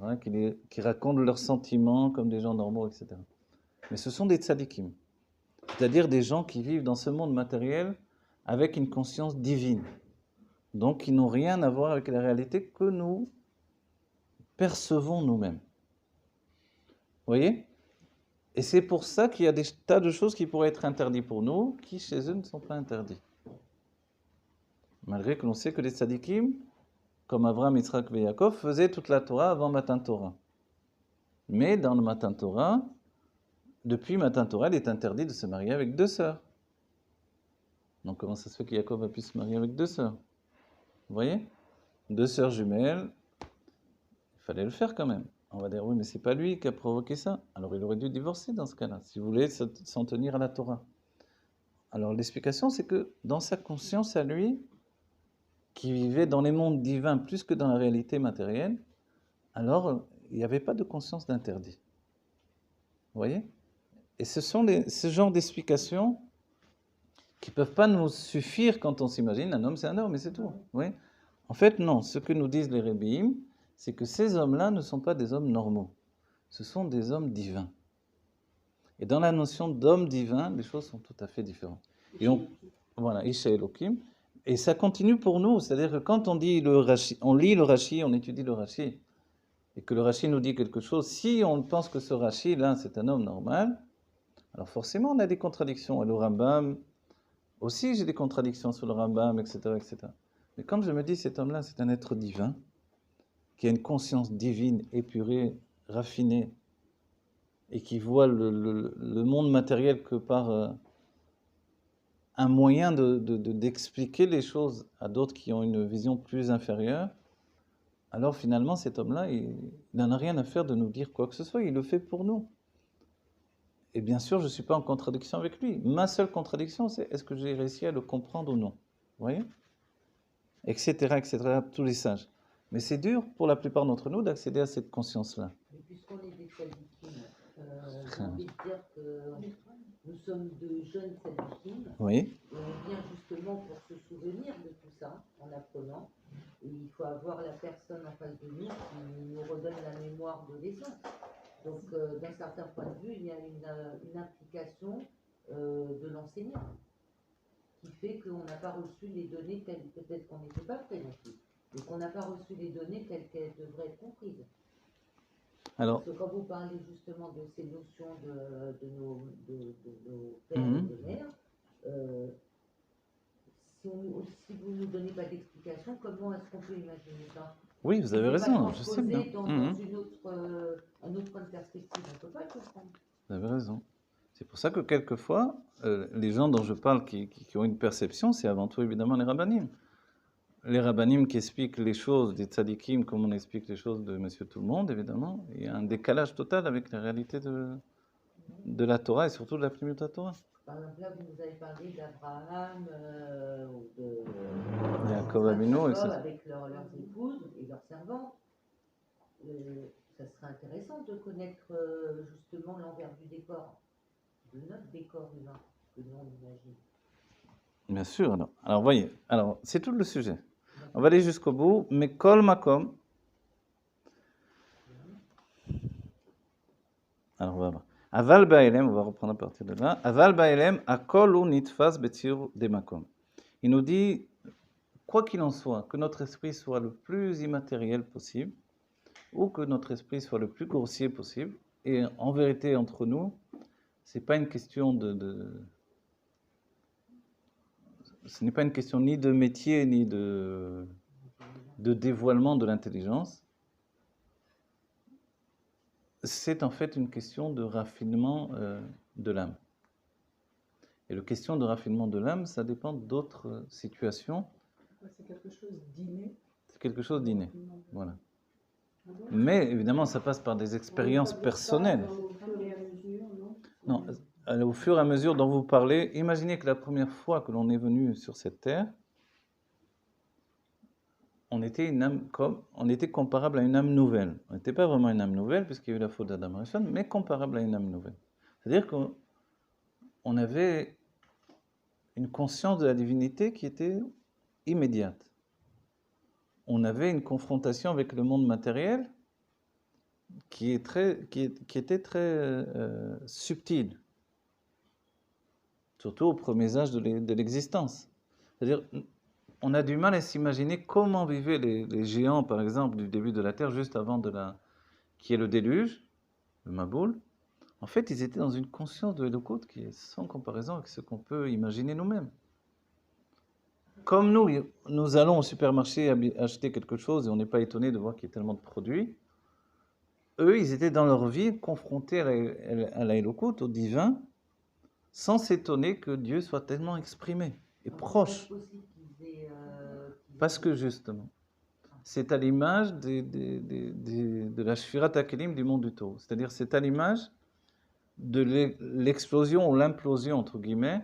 qui racontent leurs sentiments comme des gens normaux, etc. Mais ce sont des tzadikim, c'est-à-dire des gens qui vivent dans ce monde matériel avec une conscience divine, donc qui n'ont rien à voir avec la réalité que nous percevons nous-mêmes. Vous voyez? Et c'est pour ça qu'il y a des tas de choses qui pourraient être interdites pour nous, qui chez eux ne sont pas interdites. Malgré que l'on sait que les tzadikim, comme Avraham, Yitzhak et Yaakov, faisaient toute la Torah avant Matan Torah. Mais dans le Matan Torah, depuis Matan Torah, il est interdit de se marier avec 2 sœurs. Donc comment ça se fait que Yaakov a pu se marier avec 2 sœurs? Vous voyez? 2 sœurs jumelles, il fallait le faire quand même. On va dire, oui, mais c'est pas lui qui a provoqué ça. Alors il aurait dû divorcer dans ce cas-là, s'il voulait s'en tenir à la Torah. Alors l'explication, c'est que dans sa conscience à lui, qui vivait dans les mondes divins plus que dans la réalité matérielle, alors il n'y avait pas de conscience d'interdit. Vous voyez? Et ce sont ce genre d'explications qui ne peuvent pas nous suffire quand on s'imagine un homme, c'est un homme, et c'est tout. Oui. En fait, non. Ce que nous disent les Rebbeim, c'est que ces hommes-là ne sont pas des hommes normaux. Ce sont des hommes divins. Et dans la notion d'homme divin, les choses sont tout à fait différentes. Et voilà, Isha Elohim. Et ça continue pour nous. C'est-à-dire que quand on dit on lit le Rashi, on étudie le Rashi, et que le Rashi nous dit quelque chose, si on pense que ce Rashi, là, c'est un homme normal, alors forcément, on a des contradictions. Et le Rambam, Aussi, j'ai des contradictions sur le Rambam, etc., etc. Mais quand je me dis, cet homme-là, c'est un être divin, qui a une conscience divine, épurée, raffinée, et qui voit le monde matériel que par un moyen d'expliquer les choses à d'autres qui ont une vision plus inférieure, alors finalement, cet homme-là, il n'en a rien à faire de nous dire quoi que ce soit, il le fait pour nous. Et bien sûr, je ne suis pas en contradiction avec lui. Ma seule contradiction, c'est est-ce que j'ai réussi à le comprendre ou non? Vous voyez? Etc., etc., tous les sages. Mais c'est dur pour la plupart d'entre nous d'accéder à cette conscience-là. Mais puisqu'on est des tzadikim, j'ai envie de dire que nous sommes de jeunes tzadikim, Oui, et on vient justement pour se souvenir de tout ça en apprenant. Et il faut avoir la personne en face de nous qui nous redonne la mémoire de l'essence. Donc, d'un certain point de vue, il y a une implication de l'enseignant qui fait qu'on n'a pas reçu les données telles, peut-être qu'on n'était pas prêt non plus, et qu'on n'a pas reçu les données telles qu'elles devraient être comprises. alors, Parce que quand vous parlez justement de ces notions de nos pères et de mères, si vous ne nous donnez pas d'explication, comment est-ce qu'on peut imaginer ça? oui, vous avez raison, je sais bien. Dans un autre point de perspective, on ne peut pas le comprendre. Vous avez raison. C'est pour ça que quelquefois, les gens dont je parle qui ont une perception, c'est avant tout évidemment les rabbinim. Les rabbinim qui expliquent les choses des tzadikim comme on explique les choses de Monsieur Tout-le-Monde, évidemment. Il y a un décalage total avec la réalité de la Torah et surtout de la Pnimiut Torah. Par exemple, là, vous nous avez parlé d'Abraham, ou de Yaakov Avinu, etc. avec leurs épouses et leurs servantes. Ça serait intéressant de connaître justement l'envers du décor, de notre décor humain, que nous on imagine. Bien sûr, alors. Alors, voyez, alors, c'est tout le sujet. On va aller jusqu'au bout, mais kol makom. Alors, on va voir. Aval ba'elem, on va reprendre à partir de là. Aval ba'elem, akol ou nitfas betzir de makom. Il nous dit, quoi qu'il en soit, que notre esprit soit le plus immatériel possible, ou que notre esprit soit le plus grossier possible, et en vérité, entre nous, c'est pas une question ce n'est pas une question ni de métier, ni de dévoilement de l'intelligence. C'est en fait une question de raffinement de l'âme. Et la question de raffinement de l'âme, ça dépend d'autres situations. C'est quelque chose d'inné. C'est quelque chose d'inné. Voilà. Mais évidemment, ça passe par des expériences personnelles. Au fur et à mesure, Non, au fur et à mesure dont vous parlez, imaginez que la première fois que l'on est venu sur cette terre, on était comparable à une âme nouvelle. On n'était pas vraiment une âme nouvelle, puisqu'il y a eu la faute d'Adam Rishon, mais comparable à une âme nouvelle. C'est-à-dire qu'on avait une conscience de la divinité qui était immédiate. On avait une confrontation avec le monde matériel qui était très subtile, surtout aux premiers âges de l'existence. C'est-à-dire, on a du mal à s'imaginer comment vivaient les géants, par exemple, du début de la Terre, juste avant qui est le déluge, le Maboul. En fait, ils étaient dans une conscience de Elokut qui est sans comparaison avec ce qu'on peut imaginer nous-mêmes. Comme nous allons au supermarché acheter quelque chose et on n'est pas étonné de voir qu'il y a tellement de produits, eux, ils étaient dans leur vie confrontés à la Elokut, au divin, sans s'étonner que Dieu soit tellement exprimé et proche. Parce que justement, c'est à l'image de la Shfirat HaKelim du monde du Taureau. C'est-à-dire, c'est à l'image de l'explosion ou l'implosion, entre guillemets,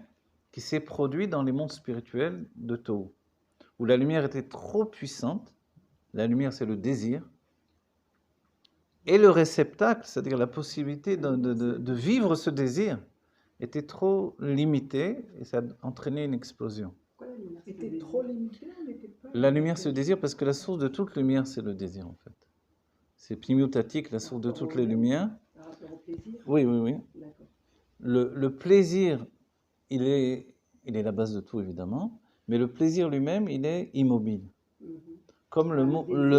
qui s'est produite dans les mondes spirituels de Taureau, où la lumière était trop puissante. La lumière, c'est le désir. Et le réceptacle, c'est-à-dire la possibilité de vivre ce désir, était trop limité et ça a entraîné une explosion. C'était trop limité, on n'était pas... La lumière, c'est le désir parce que la source de toute lumière, c'est le désir en fait. C'est pnimiutatique, la source de toutes les lumières. Par rapport au plaisir? Oui, oui, oui. D'accord. Le plaisir, il est la base de tout évidemment, mais le plaisir lui-même, il est immobile. Comme le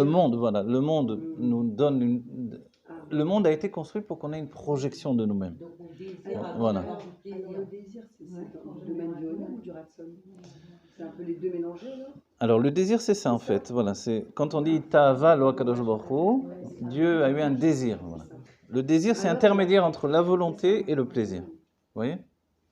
monde, voilà, le monde nous donne le monde a été construit pour qu'on ait une projection de nous-mêmes. Donc on désire Voilà. avoir du plaisir. Alors le désir, c'est dans le domaine du honneur ou du ratson? peu les deux mélangés, là. Alors, le désir, c'est ça, en fait. Voilà, c'est quand on dit Ta'ava lo Hakadosh Baruch Hu, Dieu a eu un désir. Voilà. Le désir, c'est intermédiaire entre la volonté et le plaisir. Vous voyez?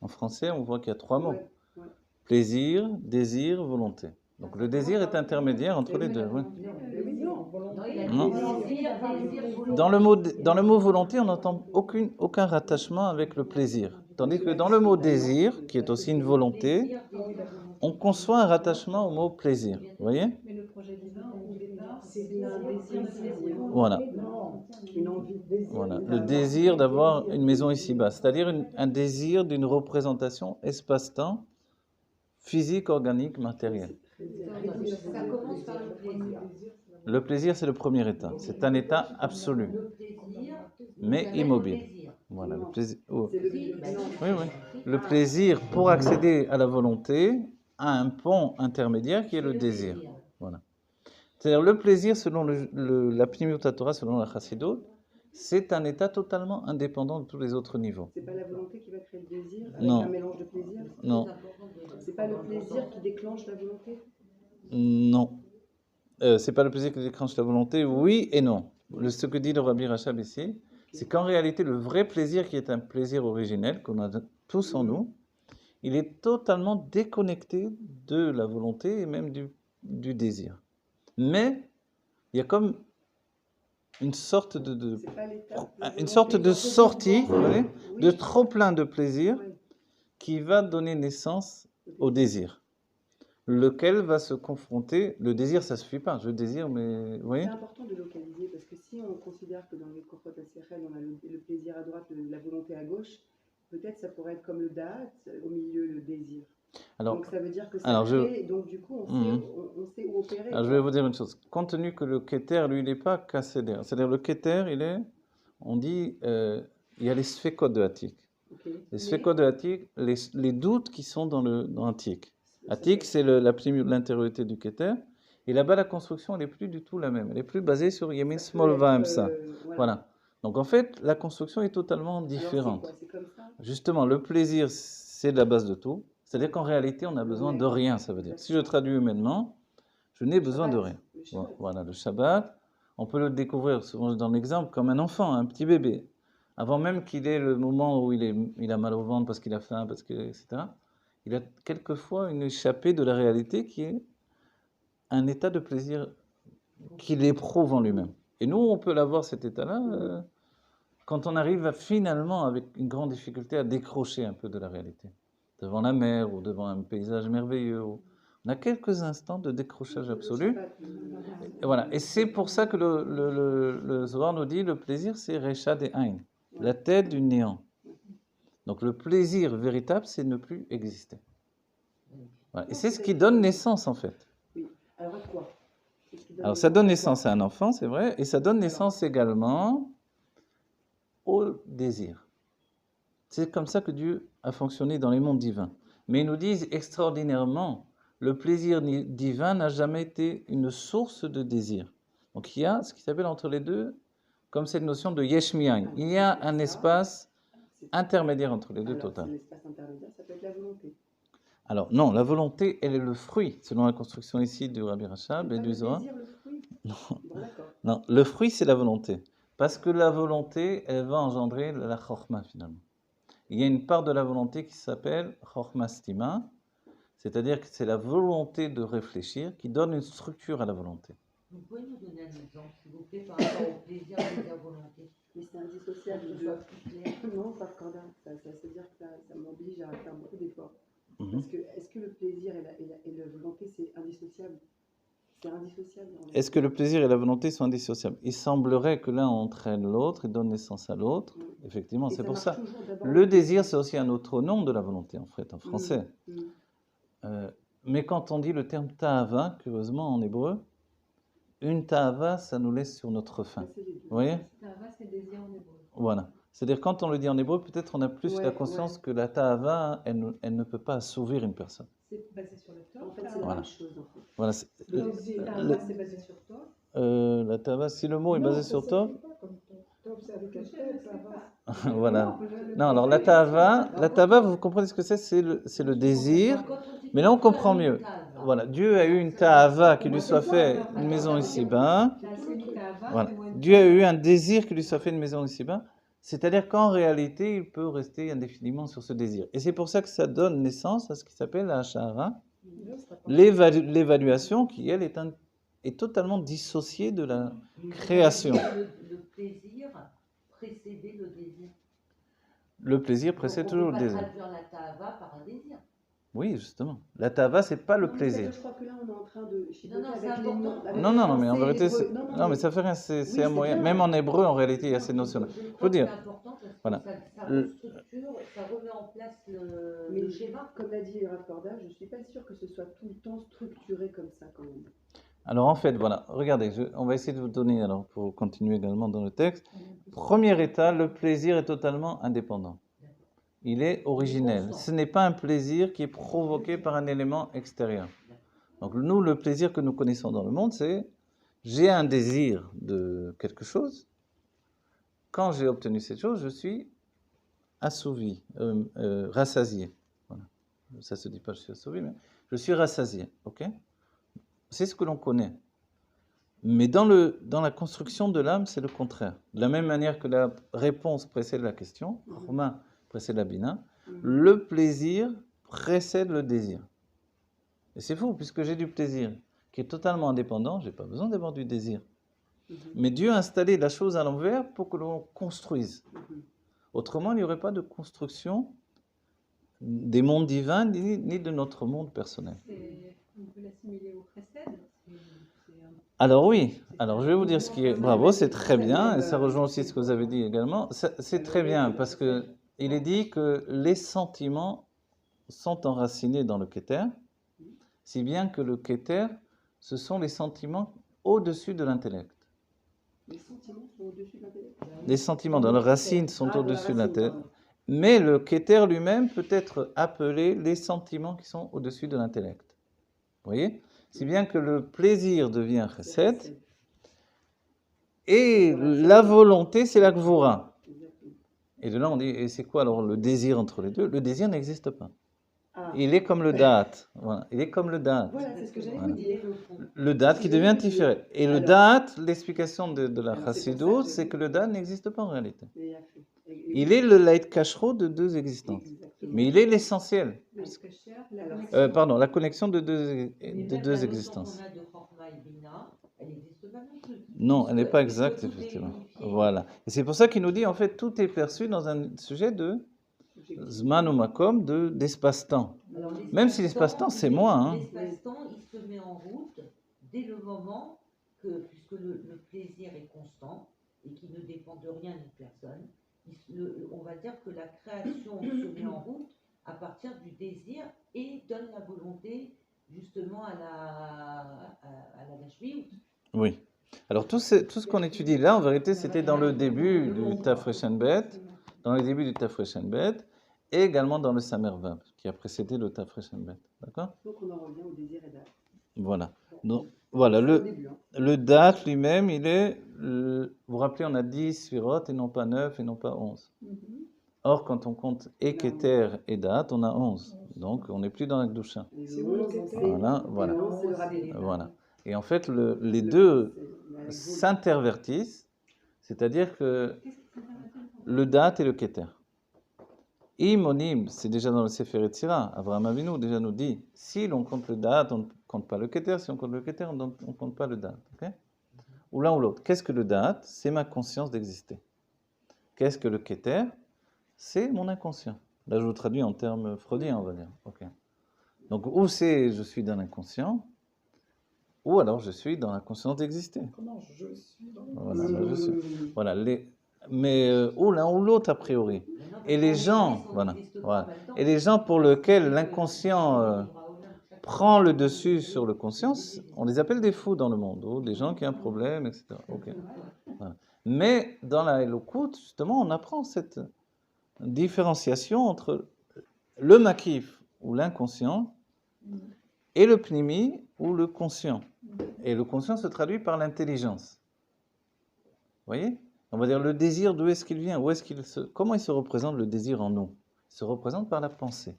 En français, on voit qu'il y a 3 mots. Ouais, ouais. Plaisir, désir, volonté. Donc, le désir est intermédiaire entre les deux. Ouais. Mais oui, non, Non, il a Non. dit désir, volonté. Dans le mot volonté, on n'entend aucun rattachement avec le plaisir. Tandis que dans le mot désir, qui est aussi une volonté, on conçoit un rattachement au mot plaisir. Vous voyez? Mais le projet divin, au départ, c'est un désir de plaisir. Voilà. non, une envie de désir. Voilà. Le désir d'avoir une maison ici-bas, c'est-à-dire un désir d'une représentation espace-temps, physique, organique, matériel. Ça commence par le plaisir. Le plaisir, c'est le premier état. C'est un état absolu, Le plaisir, mais ça va être immobile. le plaisir. Voilà, le plaisir. Oh. C'est le Oui, bah, non. Oui, oui. Le plaisir, pour accéder à la volonté, a un pont intermédiaire qui est le désir. Voilà. C'est-à-dire le plaisir, selon la Pnimiut Torah, selon la Chassidut, c'est un état totalement indépendant de tous les autres niveaux. C'est pas la volonté qui va créer le désir avec Non. un mélange de plaisir. Non, C'est pas le plaisir qui déclenche la volonté. non. C'est pas le plaisir qui déclenche la volonté, oui et non. Ce que dit le Rabbi Rachab ici, c'est qu'en réalité, le vrai plaisir qui est un plaisir originel, qu'on a tous en nous, il est totalement déconnecté de la volonté et même du désir. Mais il y a comme une sorte C'est pas l'étape. une sorte de sortie, vous voyez, Oui. de trop plein de plaisir Oui. qui va donner naissance au désir, lequel va se confronter. Le désir, ça ne suffit pas. Je désire, mais vous voyez. C'est important de localiser parce que si on considère que dans les Korot HaSechel, on a le plaisir à droite, la volonté à gauche, peut-être ça pourrait être comme le Da'at, au milieu le désir. Alors, Donc ça veut dire que ça alors, crée, donc du coup on sait où opérer. alors, je vais vous dire une chose. Compte tenu que le Keter, lui, il n'est pas Kasséder. C'est-à-dire le Keter, il est, on dit, il y a les Sfekot de Hatik. Ok. Les Sfekot de Hatik, les doutes qui sont dans Hatik. Hatik, c'est l'intériorité du Keter. Et là-bas, la construction, elle n'est plus du tout la même. Elle est plus basée sur Yemin Ça peut Small être, Vamsa. voilà. Voilà. Donc en fait, la construction est totalement Alors, différente. c'est quoi? C'est comme ça. Justement, le plaisir, c'est la base de tout. C'est-à-dire qu'en réalité, on n'a besoin de rien, ça veut dire. Si je traduis humainement, je n'ai besoin de rien. Le Shabbat. Voilà, le Shabbat, on peut le découvrir, souvent dans l'exemple, comme un enfant, un petit bébé. Avant même qu'il ait le moment où il a mal au ventre parce qu'il a faim, etc., il a quelquefois une échappée de la réalité qui est un état de plaisir qu'il éprouve en lui-même. Et nous, on peut l'avoir, cet état-là, quand on arrive finalement, avec une grande difficulté, à décrocher un peu de la réalité. Devant la mer ou devant un paysage merveilleux. On a quelques instants de décrochage absolu. Et voilà. Et c'est pour ça que le Zohar nous dit le plaisir, c'est Recha de Ain, la tête du néant. Donc le plaisir véritable, c'est ne plus exister. Voilà. Et c'est ce qui donne naissance, en fait. Oui. Alors à quoi? Qu'est-ce qui donne Alors ça donne naissance naissance à un enfant, c'est vrai, et ça donne naissance également au désir. C'est comme ça que Dieu a fonctionné dans les mondes divins. Mais ils nous disent extraordinairement, le plaisir divin n'a jamais été une source de désir. Donc il y a ce qui s'appelle entre les deux, comme cette notion de yesh mi'ain. Il y a un espace intermédiaire entre les deux Alors, total. c'est l'espace intermédiaire, ça peut être la volonté. Alors non, la volonté, elle est le fruit, selon la construction ici du Rabbi Rachab et Pas du le Zohar. désir, le fruit. Non. Bon, d'accord. Non, le fruit, c'est la volonté. Parce que la volonté, elle va engendrer la chorma, finalement. Il y a une part de la volonté qui s'appelle chorma stima, c'est-à-dire que c'est la volonté de réfléchir qui donne une structure à la volonté. Vous pouvez nous donner un exemple, s'il vous plaît, par rapport au plaisir et à la volonté? Mais c'est indissociable Que ce de... soit plus clair. Non, pas Corda. Ça veut dire que ça m'oblige à faire beaucoup d'efforts. Mhm. Parce que, est-ce que le plaisir et la volonté, c'est indissociable? C'est indissociable. Est-ce que le plaisir et la volonté sont indissociables? Il semblerait que l'un entraîne l'autre et donne naissance à l'autre. Effectivement, c'est pour ça. Le désir, c'est aussi un autre nom de la volonté, en fait, en français. Mais quand on dit le terme ta'ava, curieusement en hébreu, une ta'ava, ça nous laisse sur notre faim. Vous voyez? Ta'ava, c'est désir en hébreu. Voilà. C'est-à-dire quand on le dit en hébreu, peut-être on a plus Ouais, la conscience que la ta'ava, elle ne peut pas assouvir une personne. C'est basé sur le tov. En fait, c'est la Voilà. même chose. En fait. Voilà. Ta'ava, c'est basé sur tov. La ta'ava, si le mot est basé sur tov, C'est avec un tête, ça va. voilà. Non, alors la ta'ava, vous comprenez ce que c'est? C'est le désir. Quand on dit Mais là, on que tu as comprend une mieux. cave, voilà, Dieu a eu une ta'ava qui lui soit fait une maison ici-bas. Voilà. Dieu a eu un désir qu'il lui soit fait une maison ici-bas. C'est-à-dire qu'en réalité, il peut rester indéfiniment sur ce désir. Et c'est pour ça que ça donne naissance à ce qui s'appelle la Hashara, l'évaluation qui, elle, est totalement dissociée de la création. Le plaisir précédait le désir. Le plaisir précède toujours le désir. On ne peut pas traduire la ta'ava par un désir. Oui, justement. La ta'ava, c'est pas le Non, mais plaisir. Je crois que là, on est en train de chipoter Non, c'est avec les important. noms. avec Non, les non, non, mais en français vérité, hébreux. non, mais ça fait rien, c'est Oui, un c'est moyen. bien. Même en hébreu, en réalité, il y a ces notions. Je veux crois que dire, c'est important parce que voilà. ça restructure, ça remet en place le schéma. Comme l'a dit Rav Korda, je ne suis pas sûre que ce soit tout le temps structuré comme ça quand même. Alors en fait, voilà, regardez, on va essayer de vous donner, alors pour continuer également dans le texte. Premier état, le plaisir est totalement indépendant. Il est originel. Ce n'est pas un plaisir qui est provoqué par un élément extérieur. Donc nous, le plaisir que nous connaissons dans le monde, c'est j'ai un désir de quelque chose. Quand j'ai obtenu cette chose, je suis assouvi, rassasié. Voilà. Ça se dit pas je suis assouvi, mais je suis rassasié. Ok ? C'est ce que l'on connaît. Mais dans la construction de l'âme, c'est le contraire. De la même manière que la réponse précède la question, Romain précède la bina, le plaisir précède le désir. Et c'est fou, puisque j'ai du plaisir qui est totalement indépendant, je n'ai pas besoin d'avoir du désir. Mais Dieu a installé la chose à l'envers pour que l'on construise. Autrement, il n'y aurait pas de construction des mondes divins ni de notre monde personnel. On peut l'assimiler au précède. Alors oui, alors je vais vous dire ce qui est... Bravo, c'est très bien, et ça rejoint aussi ce que vous avez dit également. C'est très bien, parce que il est dit que les sentiments sont enracinés dans le Keter, si bien que le Keter, ce sont les sentiments au-dessus de l'intellect. Les sentiments sont au-dessus de l'intellect. Les sentiments dans leurs racines sont au-dessus de l'intellect. Mais le Keter lui-même peut être appelé les sentiments qui sont au-dessus de l'intellect. Vous voyez ? Si bien que le plaisir devient chesed, et la volonté, c'est la gvura. Et de là, on dit, et c'est quoi alors le désir entre les deux ? Le désir n'existe pas. Il est comme le da'at. Voilà. Il est comme le da'at. Voilà, c'est ce que j'allais Voilà. vous dire. Le da'at qui devient tiferet. Et le da'at, l'explication de la chassidoute, c'est que le da'at n'existe pas en réalité. Il est le light kashro de deux existences. Mais il est l'essentiel. Pardon, la connexion de deux existences. Non, elle n'est pas exacte, effectivement. Voilà. Et c'est pour ça qu'il nous dit, en fait, tout est perçu dans un sujet de Zman ou Makom, d'espace-temps. Même si l'espace-temps, c'est moi. Hein. L'espace-temps, il se met en route dès le moment que, puisque le plaisir est constant et qui ne dépend de rien ni de personne, on va dire que la création se met en route à partir du désir et donne la volonté justement à la Gashmiut. Oui. Alors tout ce qu'on étudie là, en vérité, c'était dans le début du Tafresh Bet, et également dans le Samer Vav, qui a précédé le Tafresh Bet. D'accord ? Donc on en revient au désir et date. Voilà. Donc, voilà, le date lui-même, il est... vous vous rappelez, on a 10 sphirot et non pas 9 et non pas 11. Or, quand on compte et Keter et date, on a 11. Donc, on n'est plus dans la Gdusha. Voilà. Et en fait, les deux s'intervertissent, c'est-à-dire que le date et le Keter. Imonim, c'est déjà dans le Sefer Yetzira, Avraham Avinu déjà nous dit, si l'on compte le date, on ne compte pas le Keter, si on compte le Keter, on ne compte pas le date. Okay? Ou l'un ou l'autre. Qu'est-ce que le date ? C'est ma conscience d'exister. Qu'est-ce que le Keter ? C'est mon inconscient. Là, je vous traduis en termes freudiens, on va dire. Okay. Donc, ou c'est je suis dans l'inconscient, ou alors je suis dans la conscience d'exister. Comment je suis dans Voilà, je suis. Voilà, mais ou l'un ou l'autre a priori. Et les gens, voilà. Et les gens pour lesquels l'inconscient prend le dessus sur le conscient, on les appelle des fous dans le monde, ou des gens qui ont un problème, etc. Okay. Voilà. Mais dans la Elokut, justement, on apprend cette différenciation entre le makif ou l'inconscient et le pnimi ou le conscient. Et le conscient se traduit par l'intelligence. Vous voyez ? On va dire le désir, d'où est-ce qu'il vient ? Comment il se représente le désir en nous ? Il se représente par la pensée.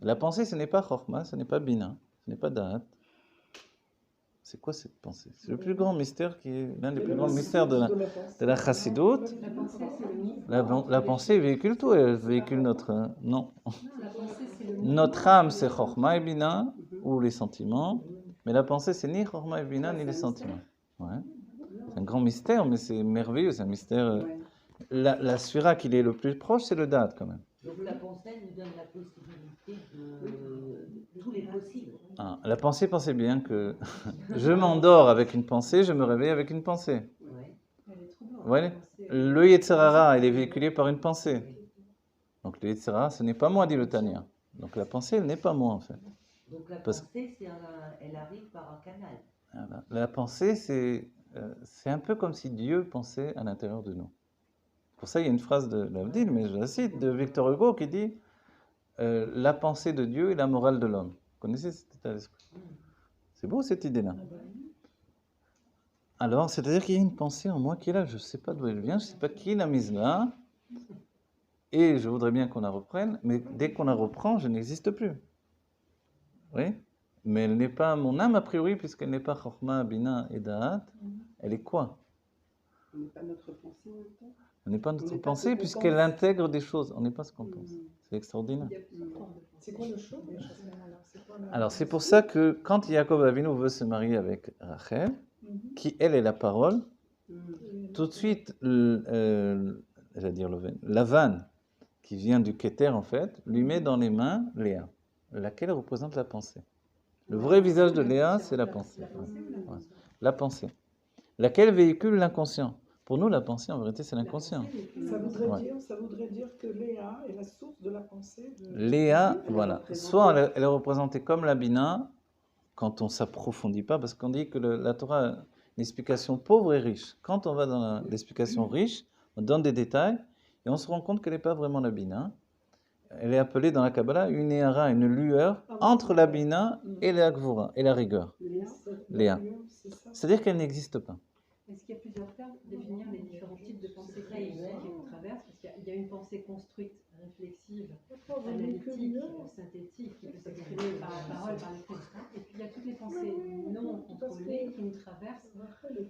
La pensée, ce n'est pas Chokhmah, ce n'est pas Bina, ce ce n'est pas Da'at. C'est quoi cette pensée? C'est le plus grand mystère qui est l'un des plus grands mystères de la Chassidut. La pensée, c'est le mythe. La pensée véhicule tout, elle véhicule notre... Non. Non, la pensée, c'est le mythe. Notre âme, c'est Chokhmah et Bina, ou les sentiments. Mais la pensée, c'est ni Chokhmah et Bina, ni les sentiments. Ouais. C'est un grand mystère, mais c'est merveilleux, c'est un mystère... La sphira qui est le plus proche, c'est le Da'at quand même. Donc la pensée nous donne la possibilité de tous les possibles. Ah, la pensée, pensez bien que je m'endors avec une pensée, je me réveille avec une pensée. Ouais. Elle est troublante. Ouais. la pensée. Le Yetzirara, il est véhiculé par une pensée. Donc le Yetzirara, ce n'est pas moi, dit le Tanya. Donc la pensée, elle n'est pas moi en fait. Donc la Parce- pensée, elle arrive par un canal. Voilà. La pensée, c'est un peu comme si Dieu pensait à l'intérieur de nous. Pour ça, il y a une phrase de l'Avdil, mais je la cite, de Victor Hugo qui dit la pensée de Dieu et la morale de l'homme. Vous connaissez cet état d'esprit? C'est beau cette idée-là. Alors, c'est-à-dire qu'il y a une pensée en moi qui est là, je ne sais pas d'où elle vient, je ne sais pas qui l'a mise là, et je voudrais bien qu'on la reprenne, mais dès qu'on la reprend, je n'existe plus. Oui? Mais elle n'est pas mon âme a priori, puisqu'elle n'est pas Chokhmah, Bina et Da'at. Elle est quoi? On n'est pas notre pensée en même temps. Elle n'est pas On notre n'est pas pensée, ce qu'on puisqu'elle pense. intègre des choses. On n'est pas ce qu'on pense. C'est extraordinaire. Il y a plusieurs formes de pensée. C'est quoi le choc à ce moment-là? C'est quoi la- Alors, c'est pour ça que quand Yaakov Avinu veut se marier avec Rachel, qui elle est la parole, tout de suite, j'allais dire Lavan, qui vient du Keter en fait, lui met dans les mains Léa, laquelle représente la pensée. Le vrai visage de Léa, c'est la pensée. La pensée ou la Ouais. pensée? La pensée, laquelle véhicule l'inconscient. Pour nous, la pensée, en vérité, c'est l'inconscient. Ça voudrait dire que Léa est la source de la pensée de... Léa, Elle est voilà, représentée. soit elle est représentée comme la Bina, quand on ne s'approfondit pas, parce qu'on dit que la Torah a une explication pauvre et riche. Quand on va dans l'explication riche, on donne des détails, et on se rend compte qu'elle n'est pas vraiment la Bina. Elle est appelée dans la Kabbalah une Éhara, une lueur entre la Bina et la Gvura, et la rigueur. Léa. C'est ça. C'est-à-dire qu'elle n'existe pas. Est-ce qu'il y a plusieurs termes pour définir les différents types de pensées qui vous traversent? Parce qu'il y a une pensée construite, réflexive, analytique, synthétique, qui peut s'exprimer par la parole, par l'écrit. Et puis il y a toutes les pensées non contrôlées qui nous traversent,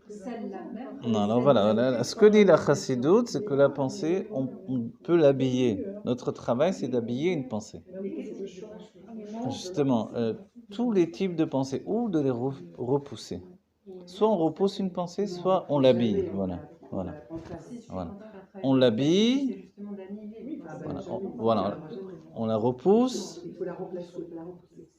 celles-là même. Non, alors voilà, ce que dit la Chassidut, c'est que la pensée, on peut l'habiller. Notre travail, c'est d'habiller une pensée. Justement, tous les types de pensées, ou de les repousser. Soit on repousse une pensée, soit on l'habille. Voilà. Voilà. On l'habille, C'est justement d'annihiler. voilà, on la repousse. Il faut la remplacer.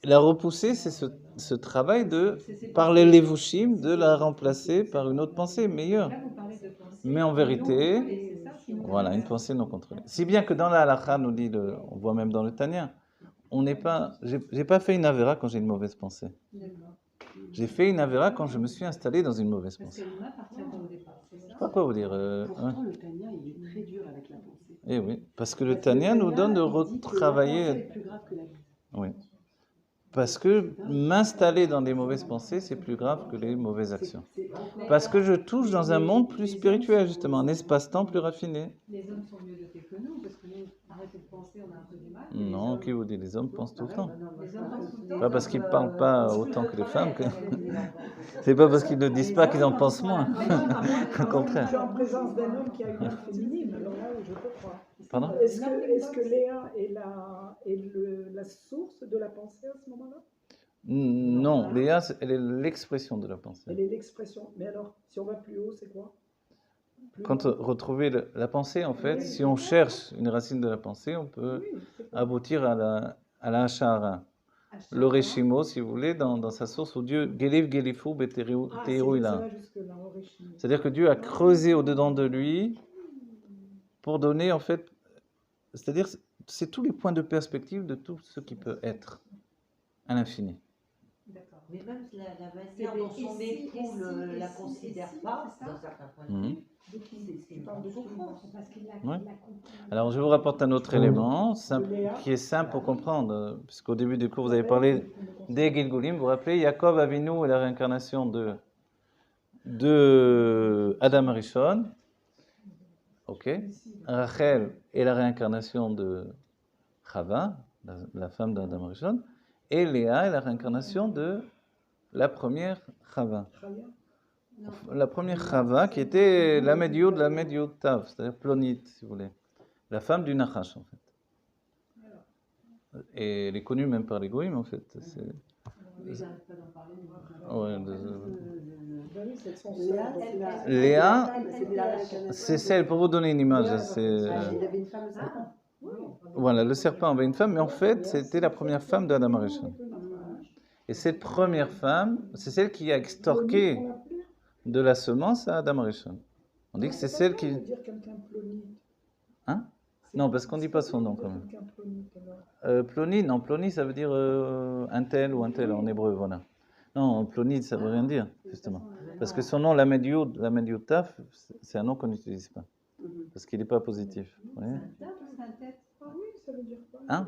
La repousser, c'est ce travail de, par les levushim, de la remplacer par une autre pensée meilleure. Là, vous parlez de pensée. Mais en vérité, non contrôlée, c'est ça qui nous voilà, une traverse. pensée non contrôlée. Si bien que dans la halakha, nous dit, on voit même dans le Tanya, on n'est pas, j'ai pas fait une avéra quand j'ai une mauvaise pensée. D'accord. J'ai fait une avéra quand je me suis installé dans une mauvaise Parce pensée. qu'elle m'appartient au départ, c'est ça? Je sais pas quoi vous dire. Pourtant, le Tanya, il est très dur avec la pensée. Eh oui, parce que le Tanya nous donne de Il dit que la pensée retravailler. est plus grave que la vie. Oui. Parce que m'installer dans des mauvaises pensées, c'est plus grave que les mauvaises actions. Parce que je touche dans un monde plus spirituel, justement, un espace-temps plus raffiné. Les hommes sont mieux dotés que nous, parce que nous, arrêter de penser, on a un peu du mal. Non, qui vous dit, les hommes pensent tout le temps. Les hommes pensent tout le temps. Pas parce qu'ils ne parlent pas autant que les femmes. C'est pas parce qu'ils ne disent pas qu'ils en pensent moins. Au contraire. Je suis en présence d'un homme qui a une âme féminine, alors là, je peux croire. Pardon? Est-ce que Léa est la source de la pensée à ce moment-là? Non, Léa, elle est l'expression de la pensée. Elle est l'expression. Mais alors, si on va plus haut, c'est quoi? Plus Quand haut. retrouver la pensée, en fait, si on cherche une racine de la pensée, on peut Oui, c'est quoi? aboutir à la Hashara. Le Reshimo, si vous voulez, dans sa source où Dieu, Geliv Gelifu Beteru Ah, Teiru ça Ila. va jusque-là, au Réchim. C'est-à-dire que Dieu a creusé au-dedans de lui pour donner, en fait, c'est-à-dire, c'est tous les points de perspective de tout ce qui peut être à l'infini. D'accord. Mais même la C'est manière dont des son ici, époux ne ici, la ici, considère ici, pas, c'est ça dans certains points de Mhm. vue, c'est une grande souffrance. Parce qu'il Ouais. l'a compris. Alors, je vous rapporte un autre élément qui est simple pour comprendre, puisqu'au début du cours, vous avez parlé des Gilgulim. Vous vous rappelez, Yaakov Avinu est la réincarnation de Adam Arishon. Ok. Rachel est la réincarnation de Chava, la femme d'Adam Arishon. Et Léa est la réincarnation de la première Chava. Chaya. Non. La première Chava qui était la Médiou de la Médiou Tav, c'est-à-dire Plonite, si vous voulez. La femme du Nachash, en fait. Et elle est connue même par les Goïms, en fait. C'est- Mais j'arrive pas d'en parler. ouais, Ben oui, c'est son Léa, sœur. c'est la- Léa, c'est de la réincarnation. c'est celle, pour vous donner une image, c'est... Il avait une femme aussi. Voilà, le serpent avait une femme, mais en fait, c'était la première femme d'Adam Arishon. Et cette première femme, c'est celle qui a extorqué de la semence à Adam Arishon. On dit que c'est celle qui... dire quelqu'un plonite. Hein? Non, parce qu'on ne dit pas son nom quand même. Quelqu'un plonite, alors. Ploni, non, Ploni, ça veut dire un tel ou un tel en hébreu, voilà. Non, Ploni, ça veut rien dire, justement. Parce que son nom, la Médioud Taf, c'est un nom qu'on n'utilise pas. Parce qu'il n'est pas positif. Vous voyez? C'est un taf ou c'est un tête? Ah oui, ça veut dire quoi? Hein?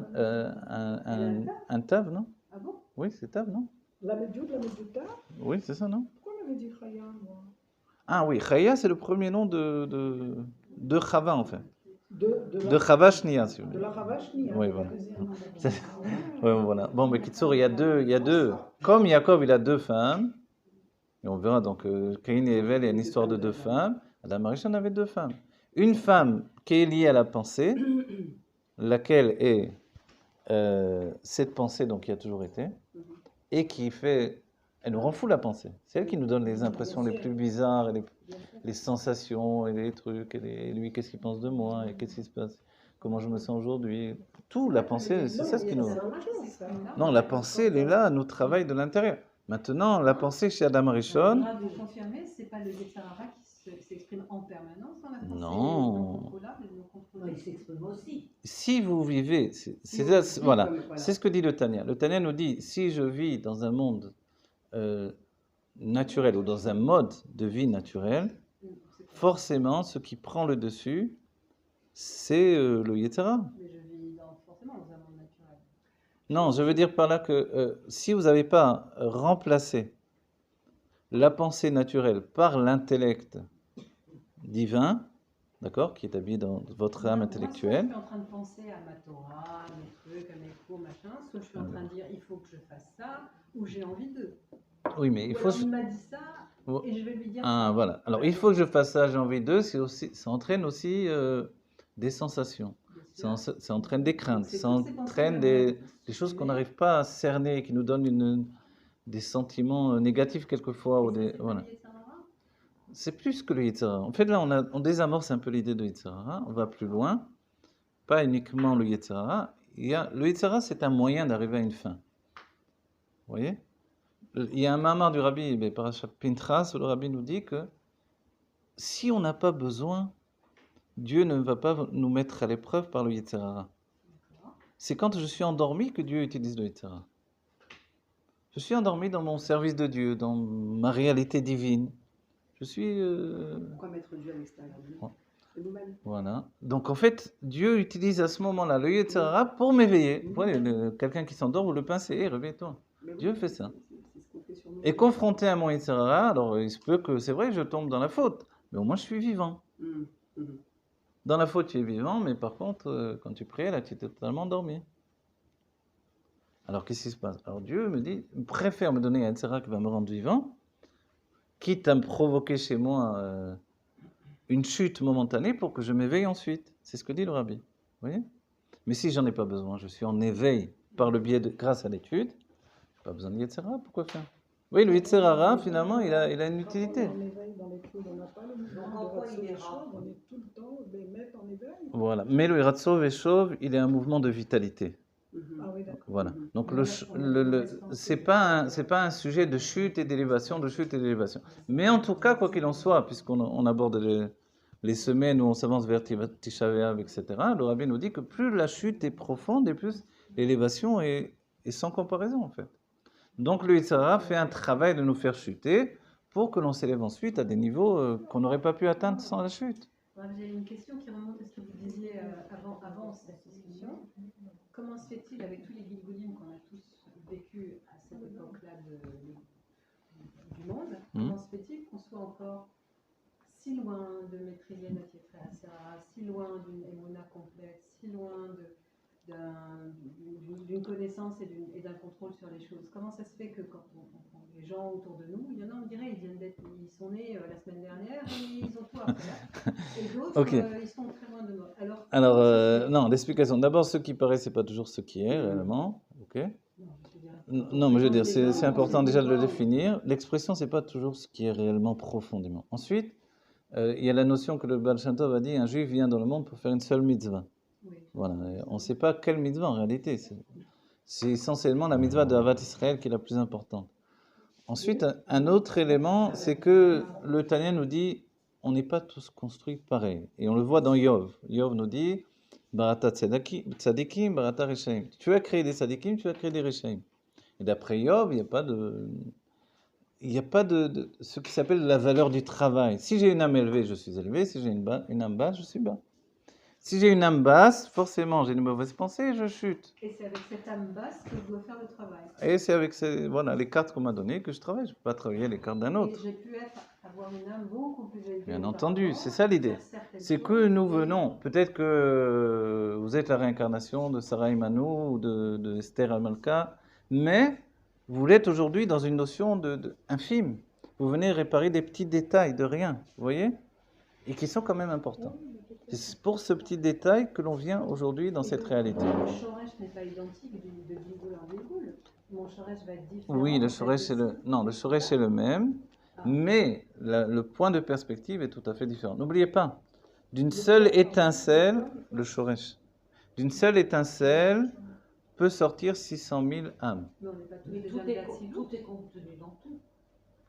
Un Tav, non? Ah bon? Oui, c'est Tav, non? La Médioud Tav? Oui, c'est ça, non? Pourquoi on avait dit Chaya, moi? Ah oui, Chaya, c'est le premier nom de Chava, en fait. De De Chava Shnia, si vous de voulez. la Ravachni. Oui, voilà. Ouais, voilà. Bon, mais Kitsour, il y a deux. Comme Yaakov, il a deux femmes, et on verra donc, Caïn et Evel, il y a une histoire de deux femmes. Adam Arishon avait deux femmes. Une femme qui est liée à la pensée, laquelle est cette pensée donc qui a toujours été, et qui fait, elle nous rend fou la pensée. C'est elle qui nous donne les impressions les plus bizarres, et les sensations, et les trucs, et lui, qu'est-ce qu'il pense de moi, et qu'est-ce qui se passe, comment je me sens aujourd'hui. Tout, la pensée, c'est ça ce qui nous... Non, la pensée, elle est là, nous travaille de l'intérieur. Maintenant, la pensée chez Adam Arishon, Vous confirmez, c'est pas le Yetzirah qui s'exprime en permanence dans la pensée. Non. Non, il s'exprime aussi. si vous vivez, voilà, c'est ce que dit le Tanya. Le Tanya nous dit, si je vis dans un monde naturel ou dans un mode de vie naturel, forcément, ce qui prend le dessus, c'est le Yetzirah. Mais je vis forcément dans un monde naturel. Non, je veux dire par là que si vous n'avez pas remplacé la pensée naturelle par l'intellect divin, d'accord, qui est habillé dans votre âme intellectuelle, Soit je suis en train de penser à ma Torah, à mes trucs, à mes cours, machin, soit je suis en train de dire il faut que je fasse ça, ou j'ai envie de. oui, mais il Ou faut... alors il m'a dit ça, Oh. et je vais lui dire. Ah, voilà. Alors, il faut que je fasse ça, j'ai envie d'eux, ça entraîne aussi des sensations, ça entraîne des craintes, ça entraîne des choses qu'on n'arrive pas à cerner, qui nous donnent des sentiments négatifs quelquefois. Ou des, voilà. C'est plus que le Yetzirah. En fait, là, on désamorce un peu l'idée de Yetzirah, on va plus loin, pas uniquement le Yetzirah. Le Yetzirah, c'est un moyen d'arriver à une fin. Vous voyez? Il y a un mamar du Rabbi, Parashat Pinchas, où le Rabbi nous dit que si on n'a pas besoin, Dieu ne va pas nous mettre à l'épreuve par le Yetzirah. C'est quand je suis endormi que Dieu utilise le Yetzirah. Je suis endormi dans mon service de Dieu, dans ma réalité divine. Je suis... Pourquoi mettre Dieu à l'extérieur de nous? C'est nous-mêmes. Voilà. Donc en fait, Dieu utilise à ce moment-là le Yetzirah pour m'éveiller. Vous voyez, quelqu'un qui s'endort, vous le pincez, hey, réveille-toi. Dieu fait ça. C'est ce qu'on fait sur nous. Et confronté à mon Yetzirah, alors il se peut que, c'est vrai, je tombe dans la faute, mais au moins je suis vivant. Dans la faute, tu es vivant, mais par contre, quand tu pries, là, tu es totalement endormi. Alors qu'est-ce qui se passe? Alors Dieu me dit, préfère me donner un Yetzirah qui va me rendre vivant, quitte à me provoquer chez moi une chute momentanée pour que je m'éveille ensuite. C'est ce que dit le Rabbi. Vous voyez? Mais si j'en ai pas besoin, je suis en éveil par le biais grâce à l'étude, pas besoin de Yetzirah, pourquoi faire? Oui, le Yetzirah, finalement, il a une utilité. On éveille dans l'étude, on n'a pas le mouvement de Ratso et Chauve, on est tout le temps les mettre en éveil. Voilà. Mais le Ratso et Chauve, il est un mouvement de vitalité. Ah oui, d'accord. Voilà. Donc c'est pas un sujet de chute et d'élévation, Mais en tout cas, quoi qu'il en soit, puisqu'on aborde les semaines où on s'avance vers Tisha B'Av, etc., le Rabbi nous dit que plus la chute est profonde et plus l'élévation est sans comparaison, en fait. Donc le Yetzirah fait un travail de nous faire chuter pour que l'on s'élève ensuite à des niveaux qu'on n'aurait pas pu atteindre sans la chute. J'ai une question qui remonte à ce que vous disiez avant cette discussion. Comment se fait-il, avec tous les Gilgulim qu'on a tous vécu à cette époque-là du monde, comment se fait-il qu'on soit encore si loin de maîtriser notre Yetzirah, si loin d'une émona complète, si loin d'une connaissance et d'un contrôle sur les choses. Comment ça se fait que quand les gens autour de nous, il y en a, on dirait, ils sont nés la semaine dernière et ils ont tout appris là. Et d'autres, Ok. ils sont très loin de moi. Alors, Alors, comment ça se fait non, l'explication. D'abord, ce qui paraît, c'est pas toujours ce qui est réellement. Ok. Non, je veux dire, Non, mais je veux dire, quand les c'est gens important ont déjà de le des définir. L'expression, c'est pas toujours ce qui est réellement profondément. Ensuite, il y a la notion que le Baal Shem Tov a dit, un juif vient dans le monde pour faire une seule mitzvah. Oui. Voilà. Et on ne sait pas quelle mitzvah en réalité. C'est essentiellement la mitzvah de Havat Israël qui est la plus importante. Ensuite, un autre élément, c'est que le Tanya nous dit, on n'est pas tous construits pareil. Et on le voit dans Yov. Yov nous dit, Barata tzadikim, barata reshaim. Tu as créé des tzadikim, tu as créé des reshaim. Et d'après Yov, il n'y a pas de ce qui s'appelle la valeur du travail. Si j'ai une âme élevée, je suis élevé. Si j'ai une âme basse, je suis bas. Si j'ai une âme basse, forcément, j'ai une mauvaise pensée, je chute. Et c'est avec cette âme basse que je dois faire le travail. Et c'est avec voilà, les cartes qu'on m'a données que je travaille. Je ne peux pas travailler les cartes d'un Et autre. j'ai pu avoir une âme beaucoup plus élevée. Bien auparavant, entendu, c'est ça l'idée. faire certaines C'est choses que nous qui- venons. Peut-être que vous êtes la réincarnation de Sarah Imanou ou de Esther Amalka, mais vous l'êtes aujourd'hui dans une notion infime. Vous venez réparer des petits détails de rien, vous voyez? Et qui sont quand même importants. C'est pour ce petit détail que l'on vient aujourd'hui dans cette réalité. Le shoresh n'est pas identique de virgule en virgule. Mon shoresh va être différent. Oui, le en fait, shoresh c'est le... Non, le shoresh c'est le même, mais le point de perspective est tout à fait différent. N'oubliez pas, d'une seule étincelle, le shoresh, d'une seule étincelle peut sortir 600 000 âmes. Mais on n'est pas tous Mais des tout âmes est, d'Atsilut. tout est contenu dans tout.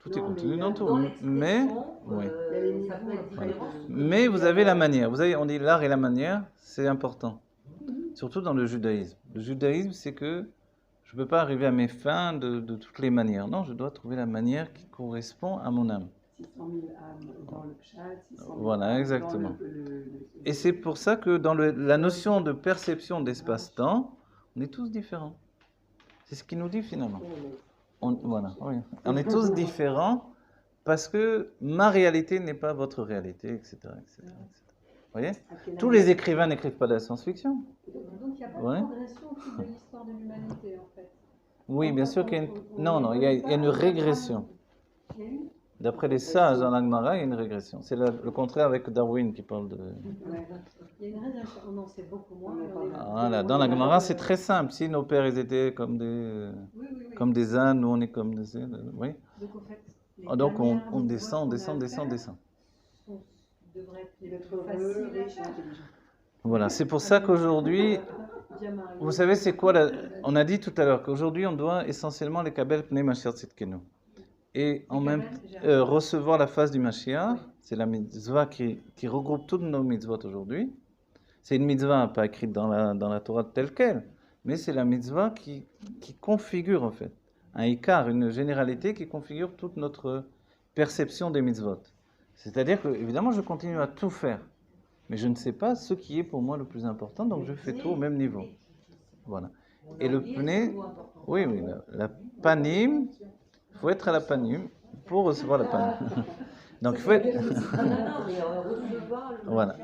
Tout est Non, contenu mais dans il y a- tout. Dans Mais, l'expression, oui. ça peut être différent. Mais vous avez la manière. Vous avez, on dit l'art et la manière, c'est important. Surtout dans le judaïsme. Le judaïsme, c'est que je ne peux pas arriver à mes fins de toutes les manières. Non, je dois trouver la manière qui correspond à mon âme. 600 000 âmes dans le pshat, 600 000 Voilà, âmes exactement. dans Et c'est pour ça que dans la notion de perception d'espace-temps, on est tous différents. C'est ce qu'il nous dit finalement. Voilà, oui. On est tous différents parce que ma réalité n'est pas votre réalité, etc. Vous voyez? Tous les écrivains n'écrivent pas de la science-fiction. Donc il n'y a pas Ouais. de progression au fil de l'histoire de l'humanité en fait. Oui, bien sûr qu'il y a une... Non, il y a une régression. Il y a eu D'après les sages dans l'Agmara, il y a une régression. C'est le contraire avec Darwin qui parle de... Il y a une régression. On en sait beaucoup moins. mais on est- Voilà, dans l'Agmara, c'est très simple. Si nos pères ils étaient comme Oui. comme des ânes, nous on est comme des... Oui. Donc en fait, les Donc on manières de descend, on voir descend, qu'on a descend, à descend. faire devraient être les d'être plus heureux, faciles à riche et faire. intelligent. Voilà, c'est pour ça qu'aujourd'hui, Bien marié. vous savez c'est quoi on a dit tout à l'heure qu'aujourd'hui on doit essentiellement les kabel pnei Mashiach tzidkenu. Et en même recevoir la face du Mashiach, c'est la mitzvah qui regroupe toutes nos mitzvot aujourd'hui. C'est une mitzvah pas écrite dans la Torah telle qu'elle, mais c'est la mitzvah qui configure en fait un ikar, une généralité qui configure toute notre perception des mitzvot. C'est-à-dire que évidemment je continue à tout faire, mais je ne sais pas ce qui est pour moi le plus important, donc je fais tout au même niveau. Voilà. Et le pnei, oui, la panim, il faut être à la panim pour recevoir la panim. Donc il faut être... Voilà.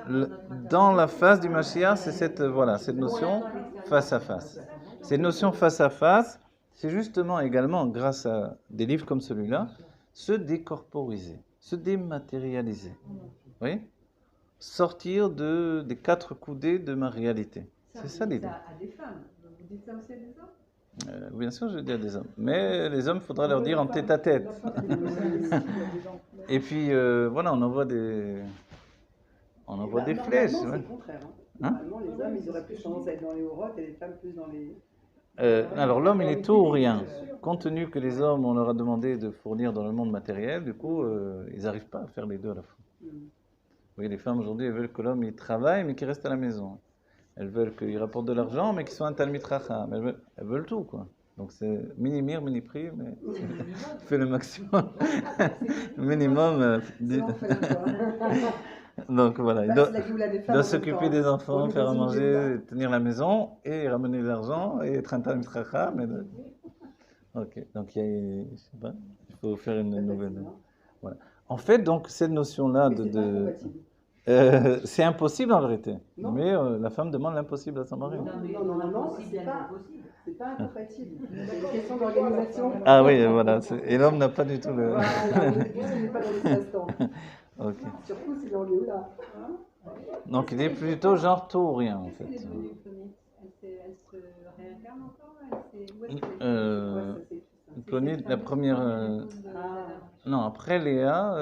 Dans la face du Mashiach, c'est cette notion face à face. Cette notion face à face, c'est justement également, grâce à des livres comme celui-là, se décorporiser, se dématérialiser. Vous voyez? Sortir des quatre coudées de ma réalité. C'est ça l'idée. À des femmes. Vous dites ça aussi à des hommes? Bien sûr, je dis à des hommes. Mais les hommes, il faudra leur dire en tête à tête. Et puis, voilà, on envoie des flèches. C'est Ouais. le contraire. Hein? Normalement, les hommes, ils auraient plus tendance à être dans les horotes et les femmes plus dans les... Alors l'homme, il est tout ou rien. Compte tenu que les hommes, on leur a demandé de fournir dans le monde matériel, du coup, ils n'arrivent pas à faire les deux à la fois. Vous voyez, les femmes aujourd'hui, elles veulent que l'homme il travaille, mais qu'il reste à la maison. Elles veulent qu'il rapporte de l'argent, mais qu'il soit un talmid racham. Elles veulent tout, quoi. Donc c'est mini-mir, mini-prix, mais fait le maximum. Minimum. Donc voilà, il doit s'occuper des enfants, faire à manger, tenir la maison, et ramener de l'argent, et être un talmid racham. Ok, donc je sais pas, il faut faire une nouvelle... Voilà. En fait, donc, cette notion-là C'est impossible en vérité. Non. Mais la femme demande l'impossible à son mari. Non, mais Non, normalement, impossible, c'est pas- impossible. C'est pas incompatible. C'est une question d'organisation. Ah oui, voilà. Et l'homme n'a pas du tout le. Voilà, on n'est pas dans l'espace-temps. Ok. Surtout ces lieux-là. Donc il est plutôt genre tout ou rien en Qu'est-ce qu'elle fait. est devenue, Clonite? Elle se réincarne encore? Où est-ce qu'elle est? Euh, Ouais, ça, c'est- Clonite, la première. Non, après Léa,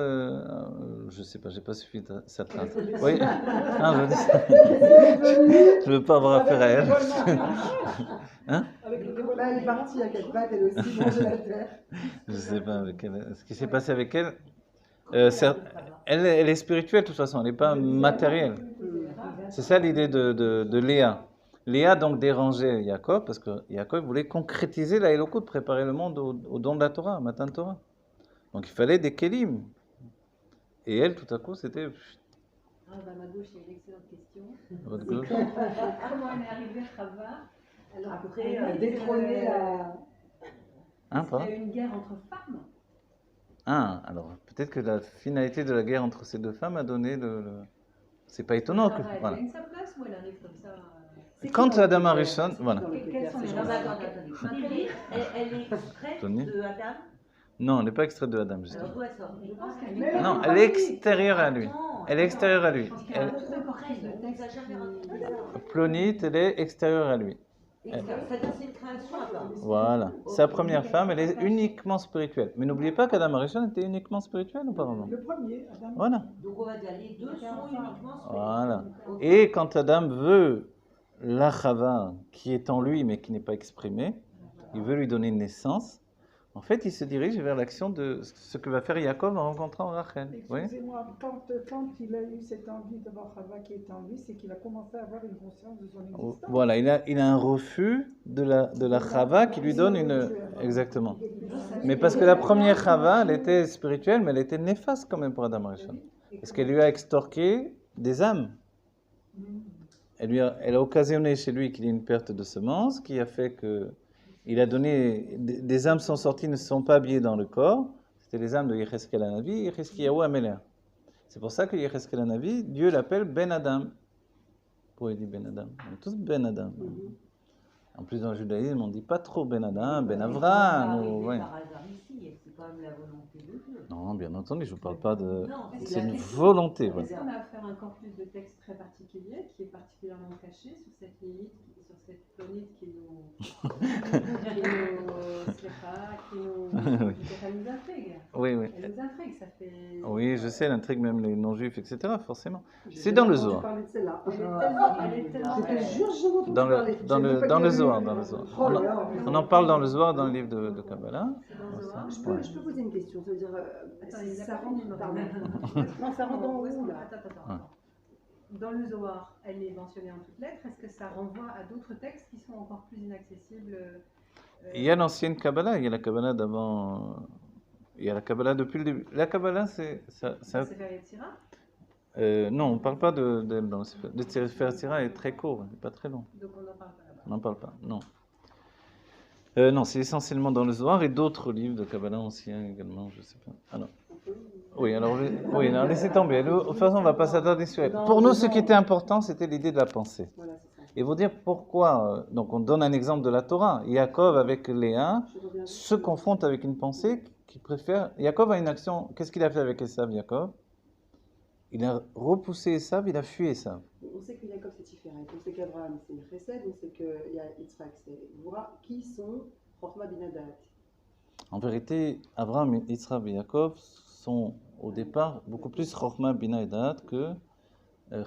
je sais pas, j'ai pas suffi de sa trace. Oui. Non, je veux dire, je veux pas avoir affaire à elle. Hein? Avec le Là, elle est partie à quatre pattes, elle aussi, manger la terre. Je sais pas avec elle. Ce qui s'est passé avec elle. Elle est spirituelle de toute façon, elle n'est pas matérielle. C'est ça l'idée de Léa. Léa donc dérangeait Jacob parce que Jacob voulait concrétiser la Elokut, préparer le monde au don de la Torah, Matan Torah. Donc il fallait des kelim. Et elle, tout à coup, c'était. Ah, bah, ma gauche, il y a une excellente question. Votre gauche. Comment elle est arrivée à Rava alors Après, détrôner la... Hein, il pardon? y a eu une guerre entre femmes. Ah, alors peut-être que la finalité de la guerre entre ces deux femmes a donné le... C'est pas étonnant que. Rava, elle Voilà. gagne sa place ou elle arrive comme ça Quand Adam Arishon. Voilà. Quels sont les Non, mais raisons? attendez. Lilith, elle est extraite Tony. de Adam. Non, elle n'est pas extraite de Adam, justement. Alors d'où elle sort? Je pense qu'elle Mais- Non, elle est extérieure à lui. Attends, Elle est extérieure à lui. Je pense qu'il y a Elle, un autre corpus de on nous a textes jamais raconté ça. Plonite, elle est extérieure à lui. C'est-à-dire c'est une création à part. Voilà. Sa première femme, elle est uniquement spirituelle. Mais n'oubliez pas qu'Adam Arishon était uniquement spirituel auparavant. Le premier, Adam. Voilà. Donc on va dire les deux sont uniquement Voilà. Ok. Et quand Adam veut la Chava qui est en lui mais qui n'est pas exprimée, il veut lui donner une naissance. En fait, il se dirige vers l'action de ce que va faire Jacob en rencontrant Rachel. Vous voyez? Excusez-moi, quand il a eu cette envie d'avoir Chava qui est en lui, c'est qu'il a commencé à avoir une conscience de son existence. Voilà, il a un refus de la Chava qui lui donne une... Exactement. Mais parce que la première Chava, elle était spirituelle, mais elle était néfaste quand même pour Adam Arishon. Parce qu'elle lui a extorqué des âmes. Elle a occasionné chez lui qu'il y ait une perte de semences, qui a fait que il a donné des âmes sont sorties, ne se sont pas habillées dans le corps. C'était les âmes de Yecheskel Hanavi et Yecheskiyahu Amelech. C'est pour ça que Yecheskel Hanavi, Dieu l'appelle Ben Adam. Pourquoi il dit Ben Adam? On est tous Ben Adam. En plus, dans le judaïsme, on ne dit pas trop Ben Adam, Ben Avraham. ou- ouais. Par hasard ici, c'est quand même la volonté de Dieu. Non, bien entendu, je ne vous parle pas de. Non, C'est une volonté. Voilà. Est-ce qu'on a affaire à un corpus de textes très particulier qui est particulièrement caché sur cette Lilith, sur cette Clonite qui nous elle nous intrigue. Oui, oui. Elle nous intrigue, ça fait. Oui, je sais, elle intrigue même les non-juifs, etc., forcément. C'est dans le Zohar. parler de celle-là. Elle est tellement Je te belle. jure, je m'entends Dans parler. le Zohar, dans le Zohar. Oh là là. On en parle dans le Zohar, dans le livre de Kabbalah. C'est dans le Zohar. Je peux poser une question, ça veut dire, Attends, il a ça pas rentre, fini, pardon. Marie. Non, ça rentre dans Où est-ce où qu'on- là? Attends. Ouais. Dans le Zohar, elle est mentionnée en toutes lettres. Est-ce que ça renvoie à d'autres textes qui sont encore plus inaccessibles Il y a l'ancienne Kabbalah, il y a la Kabbalah d'avant. Il y a la Kabbalah depuis le début. La Kabbalah, c'est. C'est vers Yetzira. Non, on ne parle pas de dans le Sefer. Le Sefer Yetzira est très court, il n'est pas très long. Donc on n'en parle pas là-bas. On n'en parle pas, non. Non, c'est essentiellement dans le Zohar et d'autres livres de Kabbalah anciens également, je ne sais pas. Alors, oui, alors laissez tomber. De toute façon, on ne va pas s'attarder sur elle. Pour nous, ce qui était important, c'était l'idée de la pensée. Voilà, c'est ça. Et vous dire pourquoi. Donc, on donne un exemple de la Torah. Jacob avec Léa Je reviens se confronte avec une pensée qui préfère. Jacob a une action. Qu'est-ce qu'il a fait avec Esav, Jacob? Il a repoussé Esav, il a fui Esav. On sait que Jacob c'est Tiferet, on sait qu'Abraham c'est Chesed, on sait qu'il y a Yitzhak c'est Goura, qui sont Chochma bin Hadat. En vérité, Abraham, Yitzhak et Jacob sont au départ beaucoup plus Chochma Bina et Da'at que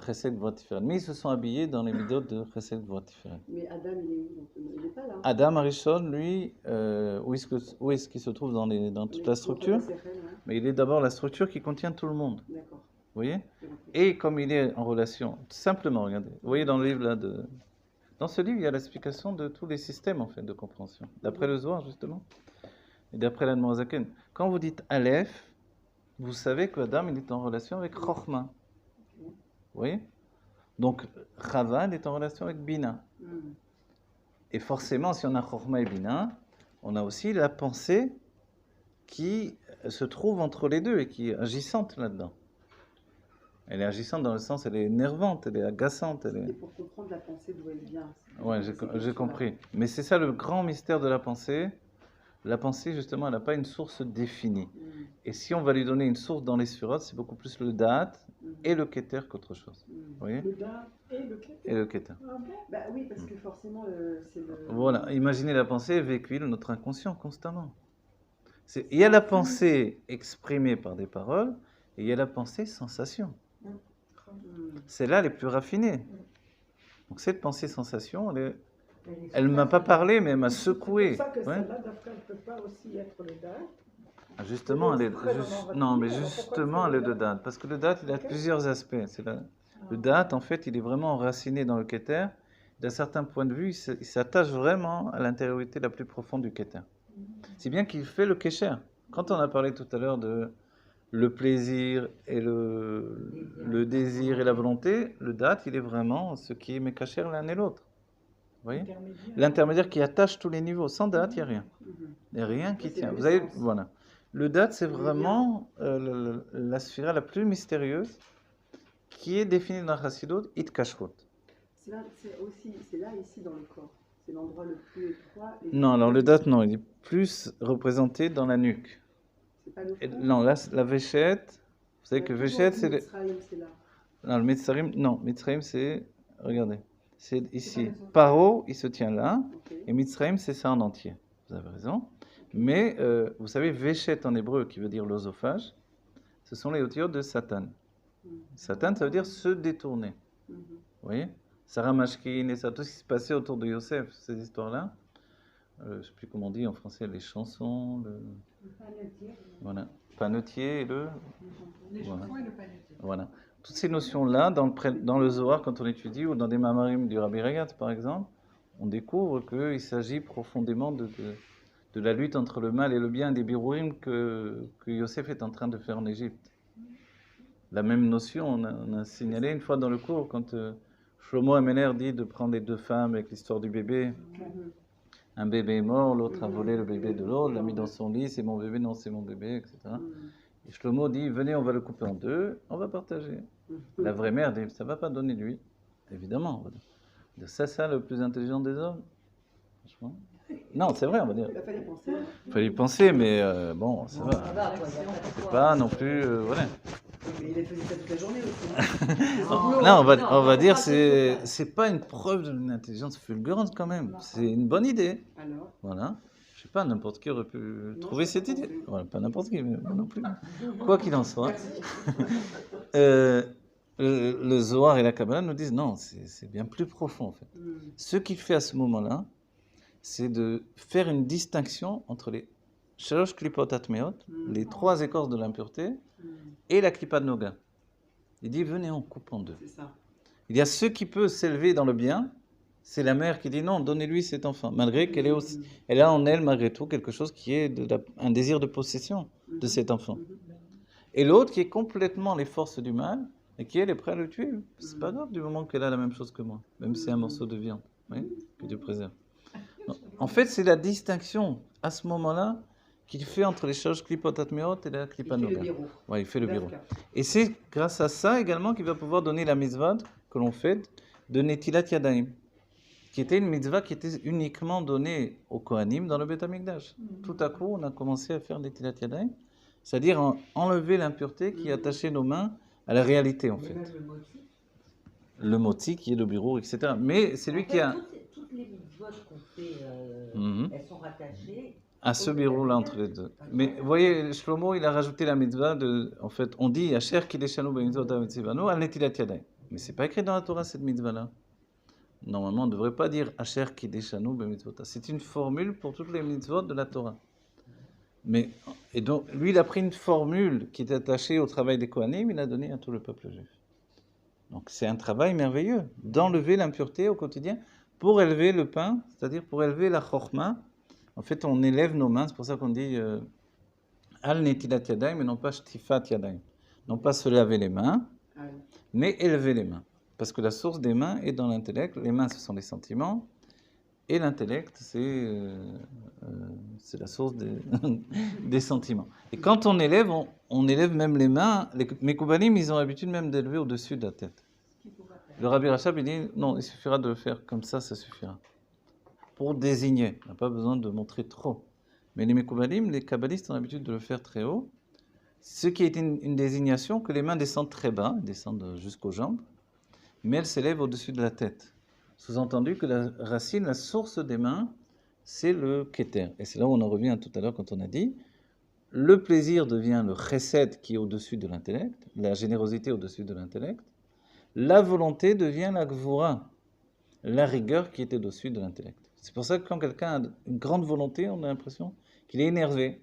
Chesed Gvura Tiferet. Mais ils se sont habillés dans les vidéos de Chesed Gvura Tiferet. Mais Adam il est où? Donc, il n'est pas là. Adam Arishon, lui, où est-ce qu'il se trouve dans toute la structure? Mais il est d'abord la structure qui contient tout le monde. D'accord. Vous voyez? j'ai compris. Et comme il est en relation, simplement, regardez, vous voyez dans le livre là, dans ce livre, il y a l'explication de tous les systèmes en fait de compréhension, d'après le Zohar justement, et d'après la Zaken. Quand vous dites Aleph, vous savez que Adam il est en relation avec Chochma. Vous voyez? Donc Chava elle est en relation avec Bina. Et forcément, si on a Chochma et Bina, on a aussi la pensée qui se trouve entre les deux et qui est agissante là-dedans. Elle est agissante dans le sens, elle est énervante, elle est agaçante. Elle Et est... pour comprendre la pensée d'où elle vient. Ouais, j'ai compris. Mais c'est ça le grand mystère de la pensée. La pensée, justement, elle n'a pas une source définie. Et si on va lui donner une source dans les sphirotes, c'est beaucoup plus le da'at et le keter qu'autre chose. Vous voyez? Le dard et le keter. Et le keter. Ah bon? Bah oui, parce que forcément, c'est le. Voilà, imaginez la pensée véhicule notre inconscient constamment. Il y a la pensée exprimée par des paroles et il y a la pensée sensation. C'est là les plus raffinées. Donc cette pensée sensation, elle ne m'a pas parlé, mais elle m'a secoué. C'est pour ça que Ouais. celle-là, d'après, elle ne peut pas aussi être le dard. Ah, justement, elle est, non, mais Alors, justement, elle est de date. Parce que le date, il a Ok. plusieurs aspects. Le date, en fait, il est vraiment enraciné dans le keter. D'un certain point de vue, il s'attache vraiment à l'intériorité la plus profonde du keter. Si bien qu'il fait le kécher. Quand on a parlé tout à l'heure de le plaisir et le désir et la volonté, le date, il est vraiment ce qui est mécacher l'un et l'autre. Vous voyez? L'intermédiaire qui attache tous les niveaux. Sans date, il n'y a rien. Il n'y a rien qui Oui, c'est tient. la Vous avez, naissance. voilà. Le date, c'est vraiment la sphira la plus mystérieuse qui est définie dans la Chassidut, Itkashrut. C'est là, ici, dans le corps. C'est l'endroit le plus étroit. et Non, alors le date, non, il est plus représenté dans la nuque. C'est pas le Et, front. non, là, la véchette, vous savez que véchette, c'est... Mitzrayim, c'est là. Non, le Mitzrayim, non, Mitzrayim, c'est... Regardez, c'est ici. Paro, il se tient là, Ok. et Mitzrayim, c'est ça en entier. Vous avez raison. Mais, vous savez, véchette en hébreu, qui veut dire l'osophage, ce sont les otiotes de Satan. Satan, ça veut dire se détourner. Mhm. Vous voyez? Sarah Mashkin et ça, tout ce qui se passait autour de Yosef, ces histoires-là. Je ne sais plus comment on dit en français, les chansons, voilà, panetier et le... Les Voilà. chansons et le panetier. Voilà. Toutes ces notions-là, dans le Zohar, quand on étudie, ou dans des Mamarim du Rabbi Regat, par exemple, on découvre qu'il s'agit profondément de la lutte entre le mal et le bien, des birourim que Yosef est en train de faire en Égypte. La même notion, on a signalé une fois dans le cours, quand Shlomo Amener dit de prendre les deux femmes avec l'histoire du bébé. Un bébé est mort, l'autre a volé le bébé de l'autre, l'a mis dans son lit, c'est mon bébé, non, c'est mon bébé, etc. Et Shlomo dit, venez, on va le couper en deux, on va partager. La vraie mère dit, ça ne va pas donner lui. Évidemment, on va dire. C'est ça le plus intelligent des hommes. Franchement. Non, c'est vrai, on va dire. Il a fallu penser. Il fallait y penser, mais bon, ça va. Ça va, quoi, y a pas de C'est quoi. pas non plus, voilà. Mais il a fait ça toute la journée aussi. Non, on va dire, c'est pas une preuve d'une intelligence fulgurante quand même. C'est une bonne idée. Alors, Voilà. Je sais pas, n'importe qui aurait pu trouver je cette sais pas idée. non plus. Voilà, pas n'importe qui, mais moi non plus. Quoi qu'il en soit, le Zohar et la Kabbalah nous disent non, c'est bien plus profond en fait. Ce qu'il fait à ce moment-là, c'est de faire une distinction entre les Shalosh Klipot Atmeot, les trois écorces de l'impureté, et la Klippa de Noga. Il dit venez, on coupe en deux. c'est ça. Il y a ceux qui peuvent s'élever dans le bien, c'est la mère qui dit non, donnez-lui cet enfant, malgré qu'elle est aussi, elle a en elle malgré tout quelque chose qui est un désir de possession de cet enfant. Et l'autre qui est complètement les forces du mal et qui elle est prête à le tuer. C'est pas grave du moment qu'elle a la même chose que moi, même si c'est un morceau de viande, oui, que Dieu préserve. Non. En fait, c'est la distinction à ce moment-là qu'il fait entre les choses Klipot Atmeot et la Il Klippa fait le Noga. bureau. Ouais, il fait le bureau. Dafka. Et c'est grâce à ça également qu'il va pouvoir donner la mitzvah que l'on fait de Netilat Yadayim, qui était une mitzvah qui était uniquement donnée aux Kohanim dans le Beth Amikdash. Tout à coup, on a commencé à faire Netilat Yadayim, c'est-à-dire enlever l'impureté qui attachait nos mains à la réalité en Mais fait. même le motif. Le moti qui est le bureau, etc. Mais c'est lui En qui fait, a toutes les mitzvot qu'on fait, Mhm. elles sont rattachées. à ce bureau-là entre les deux. Mais vous voyez, Shlomo, il a rajouté la mitzvah de, en fait, on dit Asher Kideshanu b'mitzvot ha'mitzvanu al netilat yadayim. Mais c'est pas écrit dans la Torah cette mitzvah-là. Normalement, on ne devrait pas dire Asher Kideshanu b'mitzvot. C'est une formule pour toutes les mitzvot de la Torah. Mais, et donc, lui, il a pris une formule qui est attachée au travail des Kohanim, il l'a donnée à tout le peuple juif. Donc, c'est un travail merveilleux d'enlever l'impureté au quotidien pour élever le pain, c'est-à-dire pour élever la chorma. En fait, on élève nos mains, c'est pour ça qu'on dit al netilat yadayim, mais non pas shtifat yadayim. Non pas se laver les mains, Ah oui. mais élever les mains. Parce que la source des mains est dans l'intellect. Les mains, ce sont les sentiments. Et l'intellect, c'est la source des sentiments. Et quand on élève, on élève même les mains. Les Mekoubalim, ils ont l'habitude même d'élever au-dessus de la tête. Le Rabbi Rachab, il dit, non, il suffira de le faire comme ça suffira. Pour désigner, on n'a pas besoin de montrer trop. Mais les Mekoubalim, les kabbalistes ont l'habitude de le faire très haut. Ce qui est une désignation que les mains descendent très bas, descendent jusqu'aux jambes, mais elles s'élèvent au-dessus de la tête. Sous-entendu que la racine, la source des mains, c'est le Keter. Et c'est là où on en revient tout à l'heure quand on a dit, le plaisir devient le chesed qui est au-dessus de l'intellect, la générosité au-dessus de l'intellect, la volonté devient la gvura, la rigueur qui est au-dessus de l'intellect. C'est pour ça que quand quelqu'un a une grande volonté, on a l'impression qu'il est énervé.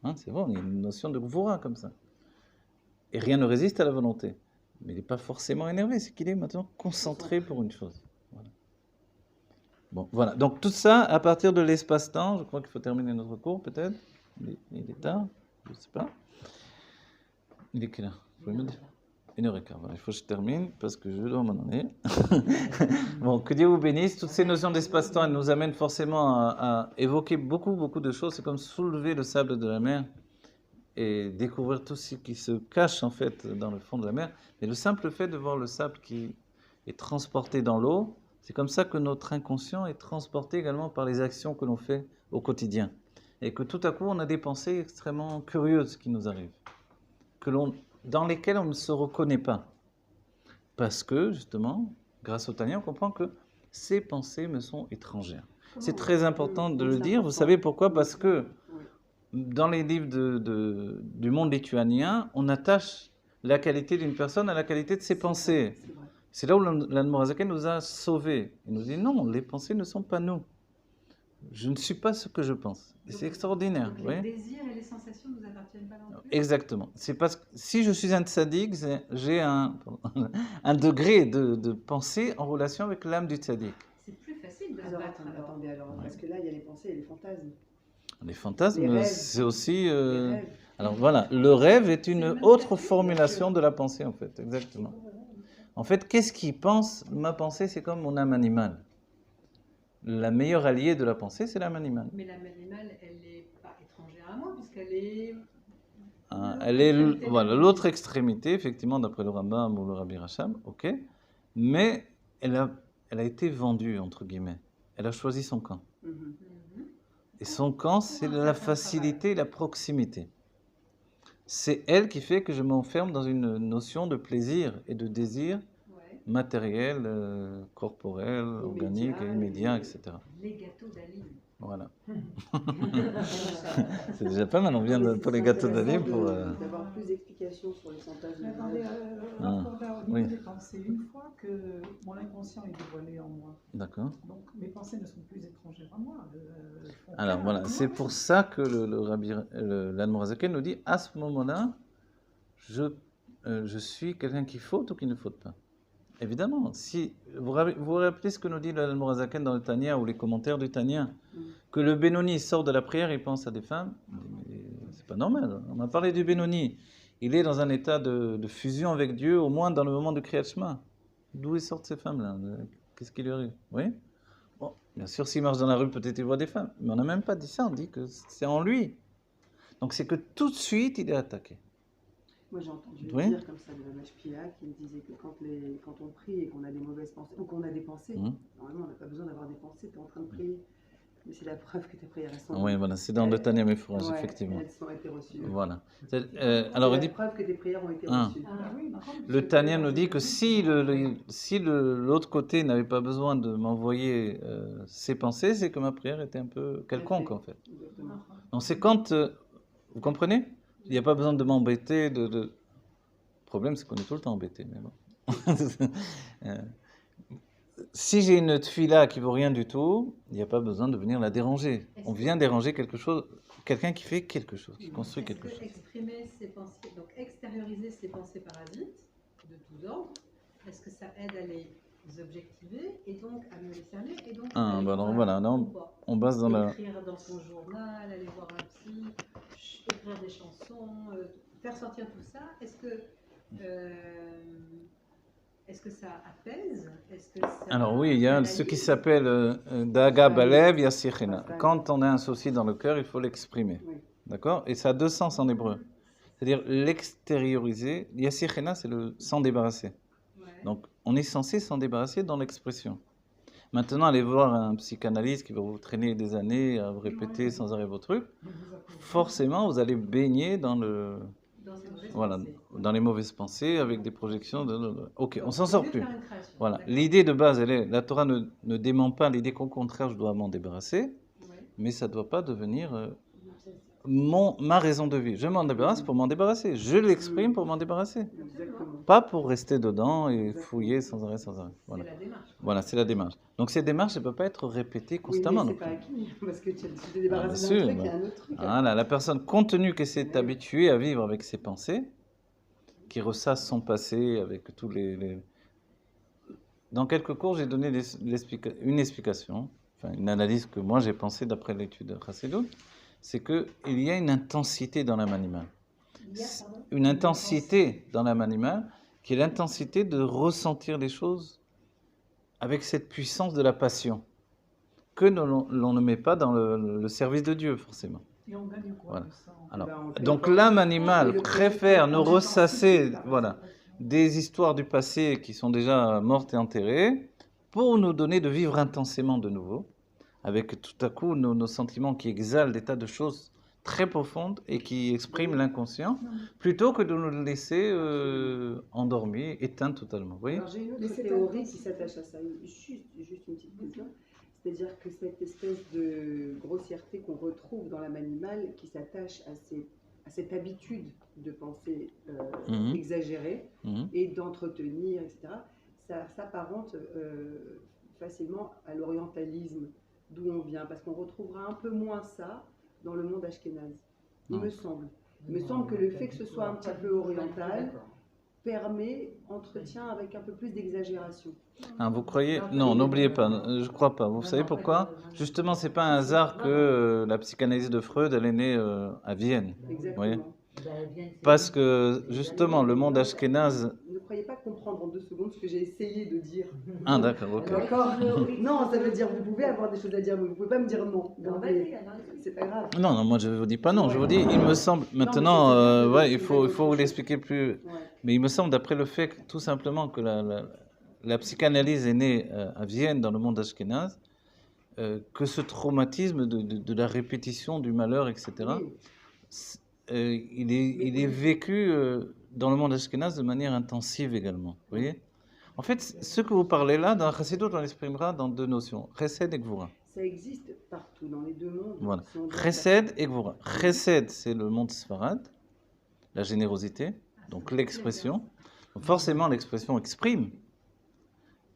Hein, c'est vrai, il y a une notion de gvura comme ça. Et rien ne résiste à la volonté. Mais il n'est pas forcément énervé, c'est qu'il est maintenant concentré pour une chose. Voilà. Bon, voilà. Donc tout ça, à partir de l'espace-temps, je crois qu'il faut terminer notre cours, peut-être. Il est tard, je ne sais pas. Il est quelle heure? Vous pouvez me dire? 1h15. Voilà, il faut que je termine parce que je dois m'en aller. Bon, que Dieu vous bénisse. Toutes ces notions d'espace-temps, elles nous amènent forcément à évoquer beaucoup de choses. C'est comme soulever le sable de la mer et découvrir tout ce qui se cache en fait dans le fond de la mer. Mais le simple fait de voir le sable qui est transporté dans l'eau, c'est comme ça que notre inconscient est transporté également par les actions que l'on fait au quotidien. Et que tout à coup, on a des pensées extrêmement curieuses qui nous arrivent, dans lesquelles on ne se reconnaît pas. Parce que, justement, grâce au Tanya, on comprend que ces pensées me sont étrangères. C'est très important de le dire. Vous savez pourquoi? Parce que dans les livres du monde lituanien, on attache la qualité d'une personne à la qualité de ses pensées. C'est là où l'Admorazaken nous a sauvés. Il nous dit non, les pensées ne sont pas nous. Je ne suis pas ce que je pense. Et c'est extraordinaire. Donc les désirs et les sensations ne nous appartiennent pas non plus. Exactement. C'est parce que si je suis un tzaddik, j'ai un degré de pensée en relation avec l'âme du tzaddik. C'est plus facile de se Alors, battre. attendez, parce que là, il y a les pensées et les fantasmes. Les fantasmes, Les rêves. c'est aussi... Les rêves. Alors voilà, le rêve est une autre formulation de la pensée en fait, exactement. En fait, qu'est-ce qui pense? Ma pensée, c'est comme mon âme animale. La meilleure alliée de la pensée, c'est l'âme animale. Mais l'âme animale, elle n'est pas étrangère à moi, puisqu'elle est... Elle est voilà, l'autre extrémité, effectivement, d'après le Rambam ou le Rabbi Rachab, ok. Mais elle a été vendue, entre guillemets. Elle a choisi son camp. Et son camp, c'est la facilité et la proximité. C'est elle qui fait que je m'enferme dans une notion de plaisir et de désir matériel, corporel, organique, immédiat, etc. Les gâteaux d'Ali. Voilà. C'est déjà pas mal, on vient pour les gâteaux d'Ali pour... D'avoir plus d'explications sur les fantasmes. Mais attendez, au niveau des pensées, une fois que mon inconscient est dévoilé en moi, D'accord. donc mes pensées ne sont plus étrangères à moi. Alors voilà, c'est pour ça que l'Admorazaken nous dit, à ce moment-là, je suis quelqu'un qui faute ou qui ne faute pas. Évidemment, si vous vous rappelez ce que nous dit l'Admorazaken dans le Tanya ou les commentaires du Tanya, que le Benoni sort de la prière et pense à des femmes, c'est pas normal. On a parlé du Benoni, il est dans un état de fusion avec Dieu, au moins dans le moment de Kriyat Shema. D'où sortent ces femmes-là? Qu'est-ce qui lui arrive? Oui. Bon, bien sûr, s'il marche dans la rue, peut-être il voit des femmes, mais on n'a même pas dit ça, on dit que c'est en lui. Donc c'est que tout de suite, il est attaqué. Moi, j'ai entendu dire comme ça de la Mashpia qui me disait que quand on prie et qu'on a des mauvaises pensées, ou qu'on a des pensées, normalement, on n'a pas besoin d'avoir des pensées, tu es en train de prier. Mais c'est la preuve que tes prières sont... Oui, voilà, c'est dans le Tanya Mefouraj, effectivement. Elles ont été reçues. Voilà. Alors, c'est la preuve que tes prières ont été reçues. Le Tanya nous dit que si l'autre côté n'avait pas besoin de m'envoyer ses pensées, c'est que ma prière était un peu quelconque, en fait. Exactement. Donc c'est quand... vous comprenez? Il n'y a pas besoin de m'embêter. Le problème, c'est qu'on est tout le temps embêté. Mais bon. Si j'ai une tefila qui vaut rien du tout, il n'y a pas besoin de venir la déranger. On vient déranger quelque chose, quelqu'un qui fait quelque chose, qui construit quelque chose. Exprimer ses pensées, donc extérioriser ses pensées parasites de tous ordres, est-ce que ça aide à les objectiver et donc à mieux les cerner et donc voilà, on base dans la... Écrire dans son journal, aller voir un psy, écrire des chansons, faire sortir tout ça. Est-ce que est-ce que ça apaise? Est-ce que ça Alors oui, il y a canalise? ce qui s'appelle Daga Balev Yassichena. Quand on a un souci dans le cœur, il faut l'exprimer. Oui. D'accord? Et ça a deux sens en hébreu. C'est-à-dire l'extérioriser. Yassichena, c'est le s'en débarrasser. Ouais. Donc on est censé s'en débarrasser dans l'expression. Maintenant, allez voir un psychanalyste qui va vous traîner des années à vous répéter sans arrêt vos trucs. Forcément, vous allez baigner dans le... Dans ces mauvaises Voilà, pensées. dans les mauvaises pensées, avec des projections Ok, on s'en Donc, sort au lieu de plus. faire une création, Voilà, d'accord. l'idée de base, elle est, la Torah ne dément pas l'idée qu'au contraire, je dois m'en débarrasser, Ouais. mais ça ne doit pas devenir ma raison de vie. Je m'en débarrasse pour m'en débarrasser. Je l'exprime pour m'en débarrasser. Exactement. Pas pour rester dedans et fouiller sans arrêt, sans arrêt. Voilà, C'est la démarche. voilà, c'est la démarche. Donc cette démarche, elle ne peut pas être répétée constamment. Oui, mais non c'est pas plus. acquis, parce que tu t'es bien débarrassé sûr, d'un truc, bah. il y a un autre truc. Voilà, la personne, compte tenu qu'elle s'est habituée à vivre avec ses pensées, qui ressasse son passé avec tous les... Dans quelques cours, j'ai donné une explication, enfin une analyse que moi j'ai pensée d'après l'étude de Chassidut, c'est qu'il y a une intensité dans l'âme animale. Une intensité dans l'âme animale, qui est l'intensité de ressentir les choses avec cette puissance de la passion, que l'on ne met pas dans le service de Dieu, forcément. Et on gagne quoi Voilà. de ça? Alors, Ben, on fait donc pas- l'âme Et animale le préfère ne En ressasser, intensité, voilà, des histoires du passé qui sont déjà mortes et enterrées, pour nous donner de vivre intensément de nouveau, avec tout à coup nos sentiments qui exhalent des tas de choses très profondes et qui expriment l'inconscient, plutôt que de nous laisser endormis, éteints totalement. Vous voyez? Alors j'ai une Mais autre c'est théorie intense. qui s'attache à ça, juste une petite question. C'est-à-dire que cette espèce de grossièreté qu'on retrouve dans l'âme animale, qui s'attache à cette habitude de penser Mhm. exagérée Mhm. et d'entretenir, etc., ça s'apparente facilement à l'orientalisme, d'où on vient, parce qu'on retrouvera un peu moins ça dans le monde ashkénaze, il Non. me semble. Il me semble que le fait que ce soit un petit peu oriental entretient avec un peu plus d'exagération. Ah, vous croyez? Non, n'oubliez pas, je ne crois pas. Vous savez pourquoi? Justement, c'est pas un hasard que la psychanalyse de Freud, elle est née à Vienne. Exactement. Parce que, justement, le monde ashkénaze... Ne croyez pas comprendre en 2 secondes ce que j'ai essayé de dire. Ah, d'accord, ok. D'accord. Non, ça veut dire vous pouvez avoir des choses à dire, mais vous pouvez pas me dire non. Non, Non, vas-y, mais alors, c'est pas grave. Non, non, moi je vous dis pas non, je vous dis, il me semble, mais maintenant, c'est bien de- ouais, il de faut mettre vous autre l'expliquer plus, Ouais. mais il me semble, d'après le fait que, tout simplement que la psychanalyse est née à Vienne, dans le monde ashkénaze, que ce traumatisme de la répétition du malheur, etc., Oui. il est vécu dans le monde ashkénaze de manière intensive également, vous voyez? En fait, ce que vous parlez là, dans Chassidut, on l'exprimera dans 2 notions, Chesed et Gvura. Ça existe partout, dans les 2 mondes. Voilà. Si on doit Chesed et Gvura. Chesed, c'est le monde Sfarad, la générosité, donc l'expression. Donc forcément, l'expression exprime.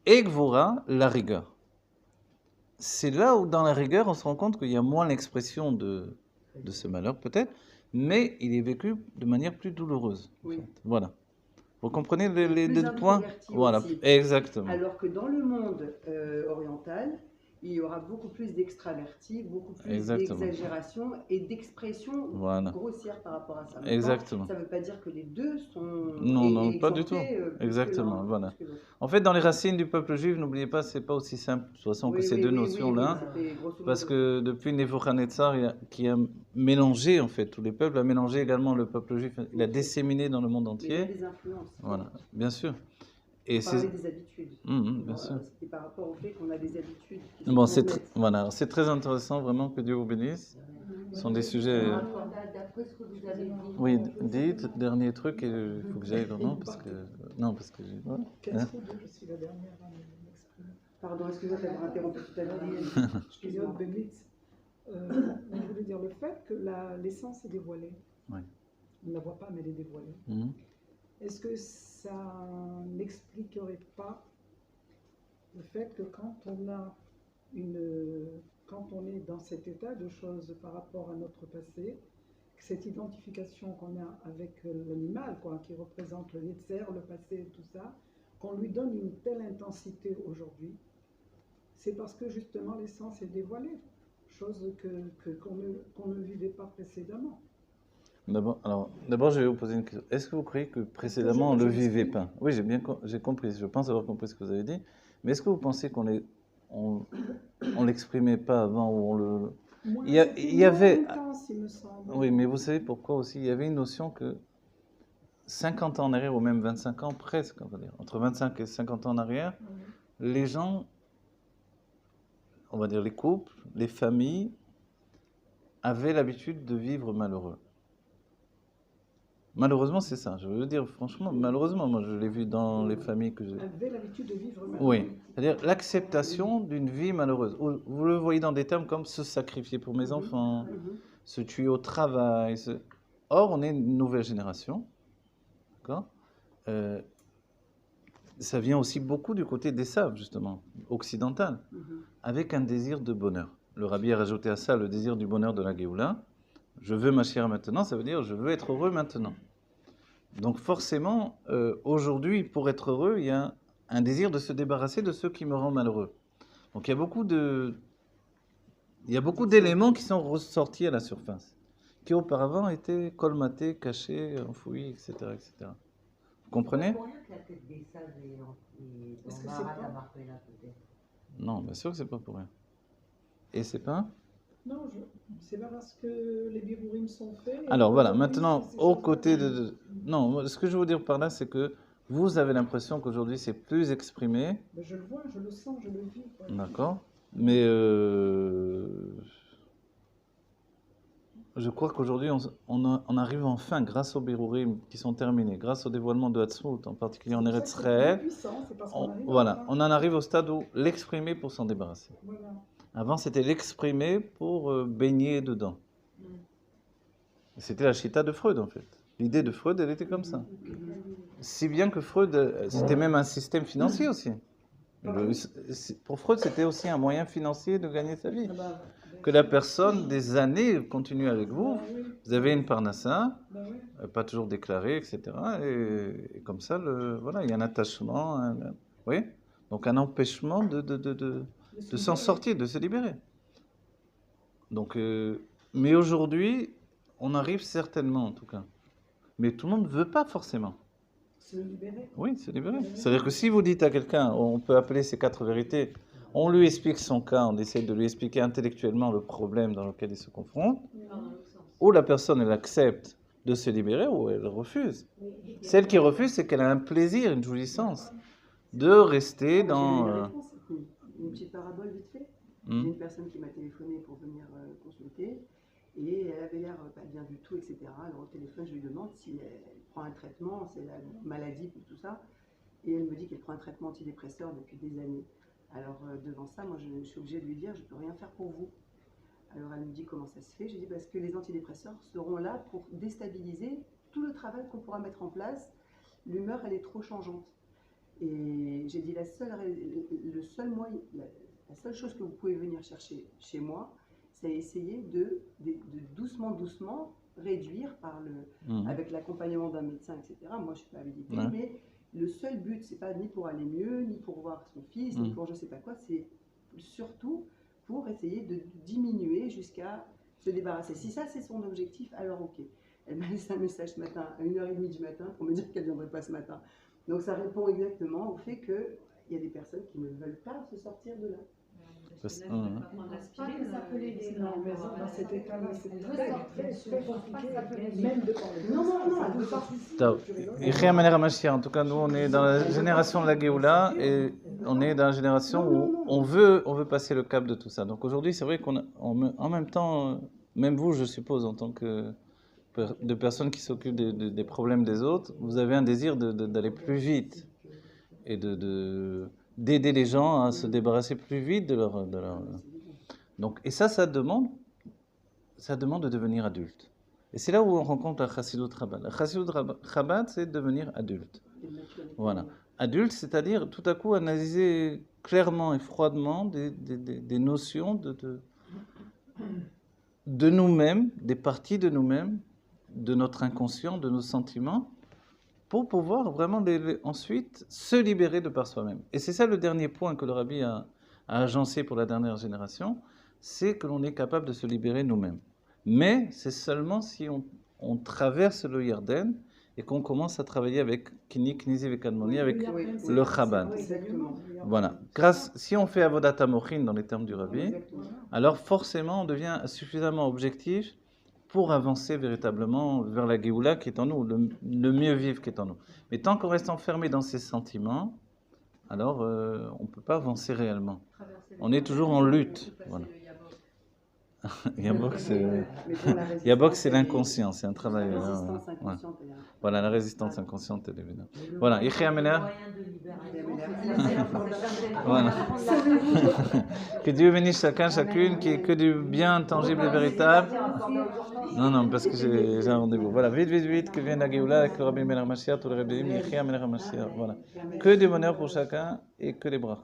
Et Gvura, la rigueur. C'est là où, dans la rigueur, on se rend compte qu'il y a moins l'expression de ce malheur, peut-être, mais il est vécu de manière plus douloureuse. en Oui. fait. Voilà. Vous comprenez les Plus 2 points? introverti Voilà, aussi. exactement. Alors que dans le monde oriental, il y aura beaucoup plus d'extravertis, beaucoup plus Exactement. d'exagération et d'expression Voilà. grossière par rapport à ça. Maintenant, Exactement. ça ne veut pas dire que les deux sont Non, non, pas du tout. exemptés, plus que Exactement, l'un, voilà. plus que l'autre. En fait, dans les racines du peuple juif, n'oubliez pas, c'est pas aussi simple, de toute façon, que Oui, ces oui, deux oui, notions-là. oui, c'était grosso Parce modo. que depuis Nebuchadnezzar, qui a mélangé en fait tous les peuples, a mélangé également le peuple juif, il a disséminé dans le monde Mais il y a entier. des influences. Voilà, bien sûr. Et On parlait des habitudes. bien sûr. C'était par rapport au fait qu'on a des habitudes qui Bon, se c'est transmettent. voilà, c'est très intéressant, vraiment, que Dieu vous bénisse. Ce sont des sujets. D'après ce que vous avez dit. Oui, dites, dernier truc, et il faut que j'aille vraiment, parce que. Non, parce que. Voilà. Qu'est-ce que je suis la dernière à m'exprimer. Pardon, excusez-moi d'avoir interrompu tout à l'heure. Excusez-moi, Beglitz. Je voulais dire le fait que l'essence est dévoilée. Oui. On ne la voit pas, mais elle est dévoilée. Mhm. Est-ce que ça n'expliquerait pas le fait que quand on est dans cet état de choses par rapport à notre passé, que cette identification qu'on a avec l'animal, quoi, qui représente le Yetzer, le passé, tout ça, qu'on lui donne une telle intensité aujourd'hui, c'est parce que justement l'essence est dévoilée, chose qu'on ne vivait pas précédemment. D'abord, je vais vous poser une question. Est-ce que vous croyez que précédemment, on ne le vivait pas? Oui, j'ai compris, je pense avoir compris ce que vous avez dit. Mais est-ce que vous pensez on l'exprimait pas avant ou on le... Moi, Il y a- c'était il y avait- moins intense, il me semble. Oui, mais vous savez pourquoi aussi? Il y avait une notion que 50 ans en arrière, ou même 25 ans presque, on va dire, entre 25 et 50 ans en arrière, les gens, on va dire les couples, les familles, avaient l'habitude de vivre malheureux. Malheureusement, c'est ça. Je veux dire, franchement, malheureusement, moi, je l'ai vu dans les familles que j'ai. Avait l'habitude de vivre mal. Oui, c'est-à-dire l'acceptation d'une vie malheureuse. Vous le voyez dans des termes comme se sacrifier pour mes enfants, se tuer au travail. Or, on est une nouvelle génération. D'accord? Ça vient aussi beaucoup du côté des saves, justement, occidental, avec un désir de bonheur. Le rabbi a rajouté à ça le désir du bonheur de la Géoula. Je veux ma chère maintenant, ça veut dire je veux être heureux maintenant. Donc forcément, aujourd'hui, pour être heureux, il y a un désir de se débarrasser de ceux qui me rendent malheureux. Donc il y a beaucoup d'éléments qui sont ressortis à la surface, qui auparavant étaient colmatés, cachés, enfouis, etc., etc. Vous comprenez? C'est pour rien que la tête des sages est Est-ce dans que c'est Marat pas- à Marpella, peut-être. Non, bien sûr que c'est pas pour rien. Et c'est pas? Non, c'est pas parce que les birourim sont faits. Alors voilà, aujourd'hui, maintenant, ces aux choses-là- côtés Non, moi, ce que je veux dire par là, c'est que vous avez l'impression qu'aujourd'hui c'est plus exprimé, Mais je le vois, je le sens, je le vis. quoi. d'accord? Mais je crois qu'aujourd'hui on arrive enfin, grâce aux Birourim qui sont terminés, grâce au dévoilement de Hatzmout, en particulier en C'est Eretz pour ça que c'est Israël, plus puissant, c'est parce qu'on arrive à voilà, la fin. on en arrive au stade où l'exprimer pour s'en débarrasser. Voilà. Avant, c'était l'exprimer pour baigner dedans. C'était la chita de Freud, en fait. L'idée de Freud, elle était comme ça. Si bien que Freud, c'était même un système financier aussi. Pour Freud, c'était aussi un moyen financier de gagner sa vie. Ah bah, Que la personne, des années, continue avec vous. bah oui, Vous avez une parnassa, bah oui. pas toujours déclarée, etc. Et comme ça, voilà, il y a un attachement. Oui. Donc un empêchement de s'en sortir, de se libérer. Donc, mais aujourd'hui, on arrive certainement, en tout cas. Mais tout le monde ne veut pas forcément. Se libérer. Oui, se libérer. C'est-à-dire que si vous dites à quelqu'un, on peut appeler ces 4 vérités, on lui explique son cas, on essaie de lui expliquer intellectuellement le problème dans lequel il se confronte, ou la personne, elle accepte de se libérer, ou elle refuse. Celle qui refuse, c'est qu'elle a un plaisir, une jouissance de rester dans... J'ai une réponse. Une petite parabole vite fait. J'ai une personne qui m'a téléphoné pour venir consulter et elle avait l'air pas bien du tout, etc. Alors au téléphone, je lui demande si elle prend un traitement, c'est la maladie, tout ça. Et elle me dit qu'elle prend un traitement antidépresseur depuis des années. Alors devant ça, moi je suis obligée de lui dire, je ne peux rien faire pour vous. Alors elle me dit comment ça se fait. Je lui dis parce que les antidépresseurs seront là pour déstabiliser tout le travail qu'on pourra mettre en place. L'humeur, elle est trop changeante. Et j'ai dit la seule chose que vous pouvez venir chercher chez moi, c'est essayer de doucement réduire avec l'accompagnement d'un médecin, etc. Moi, je ne suis pas habilitée, mais le seul but, c'est pas ni pour aller mieux, ni pour voir son fils, ni pour je ne sais pas quoi, c'est surtout pour essayer de diminuer jusqu'à se débarrasser. Si ça, c'est son objectif, alors ok. Elle m'a laissé un message ce matin, à 1h30 du matin, pour me dire qu'elle ne viendrait pas ce matin. Donc ça répond exactement au fait qu'il y a des personnes qui ne veulent pas se sortir de là. Pas que ça peut l'aider. Non, mais dans cet état-là, c'est très compliqué. Même de parler. Non, elle veut pas. Yechia Mener HaMashiach. En tout cas, nous, on est dans la génération de la Géoula et on est dans la génération où on veut passer le cap de tout ça. Donc aujourd'hui, c'est vrai en même temps, même vous, je suppose, en tant que de personnes qui s'occupent des problèmes des autres, vous avez un désir d'aller plus vite et d'aider les gens à se débarrasser plus vite de leur... Donc, et ça demande de devenir adulte. Et c'est là où on rencontre la Chassidut Chabad. La Chassidut Chabad, c'est devenir adulte. Voilà. Adulte, c'est-à-dire tout à coup analyser clairement et froidement des notions de nous-mêmes, des parties de nous-mêmes, de notre inconscient, de nos sentiments, pour pouvoir vraiment ensuite se libérer de par soi-même. Et c'est ça le dernier point que le Rabbi a agencé pour la dernière génération, c'est que l'on est capable de se libérer nous-mêmes. Mais c'est seulement si on traverse le Yarden et qu'on commence à travailler avec Kini, Knizi et Kadmoni, avec le Chabad. Exactement. Voilà. Si on fait Avodat Mochin dans les termes du Rabbi, alors forcément on devient suffisamment objectif pour avancer véritablement vers la Géoula qui est en nous, le mieux vivre qui est en nous. Mais tant qu'on reste enfermé dans ces sentiments, alors on ne peut pas avancer réellement. On est toujours en lutte. Voilà. Yabok, c'est l'inconscient, c'est un travail. La résistance inconsciente. Voilà, la résistance inconsciente, elle est évidente. Voilà, Yechri Amener. Voilà. Que Dieu bénisse chacun, chacune, qui est que du bien tangible et véritable. Non, parce que j'ai un rendez-vous. Voilà, vite, que vienne la Géoula avec le Rabbi Meler Mashiach, tout le Rabbi Yechri Amener Mashiach. Voilà. Que du bonheur pour chacun et que les bras.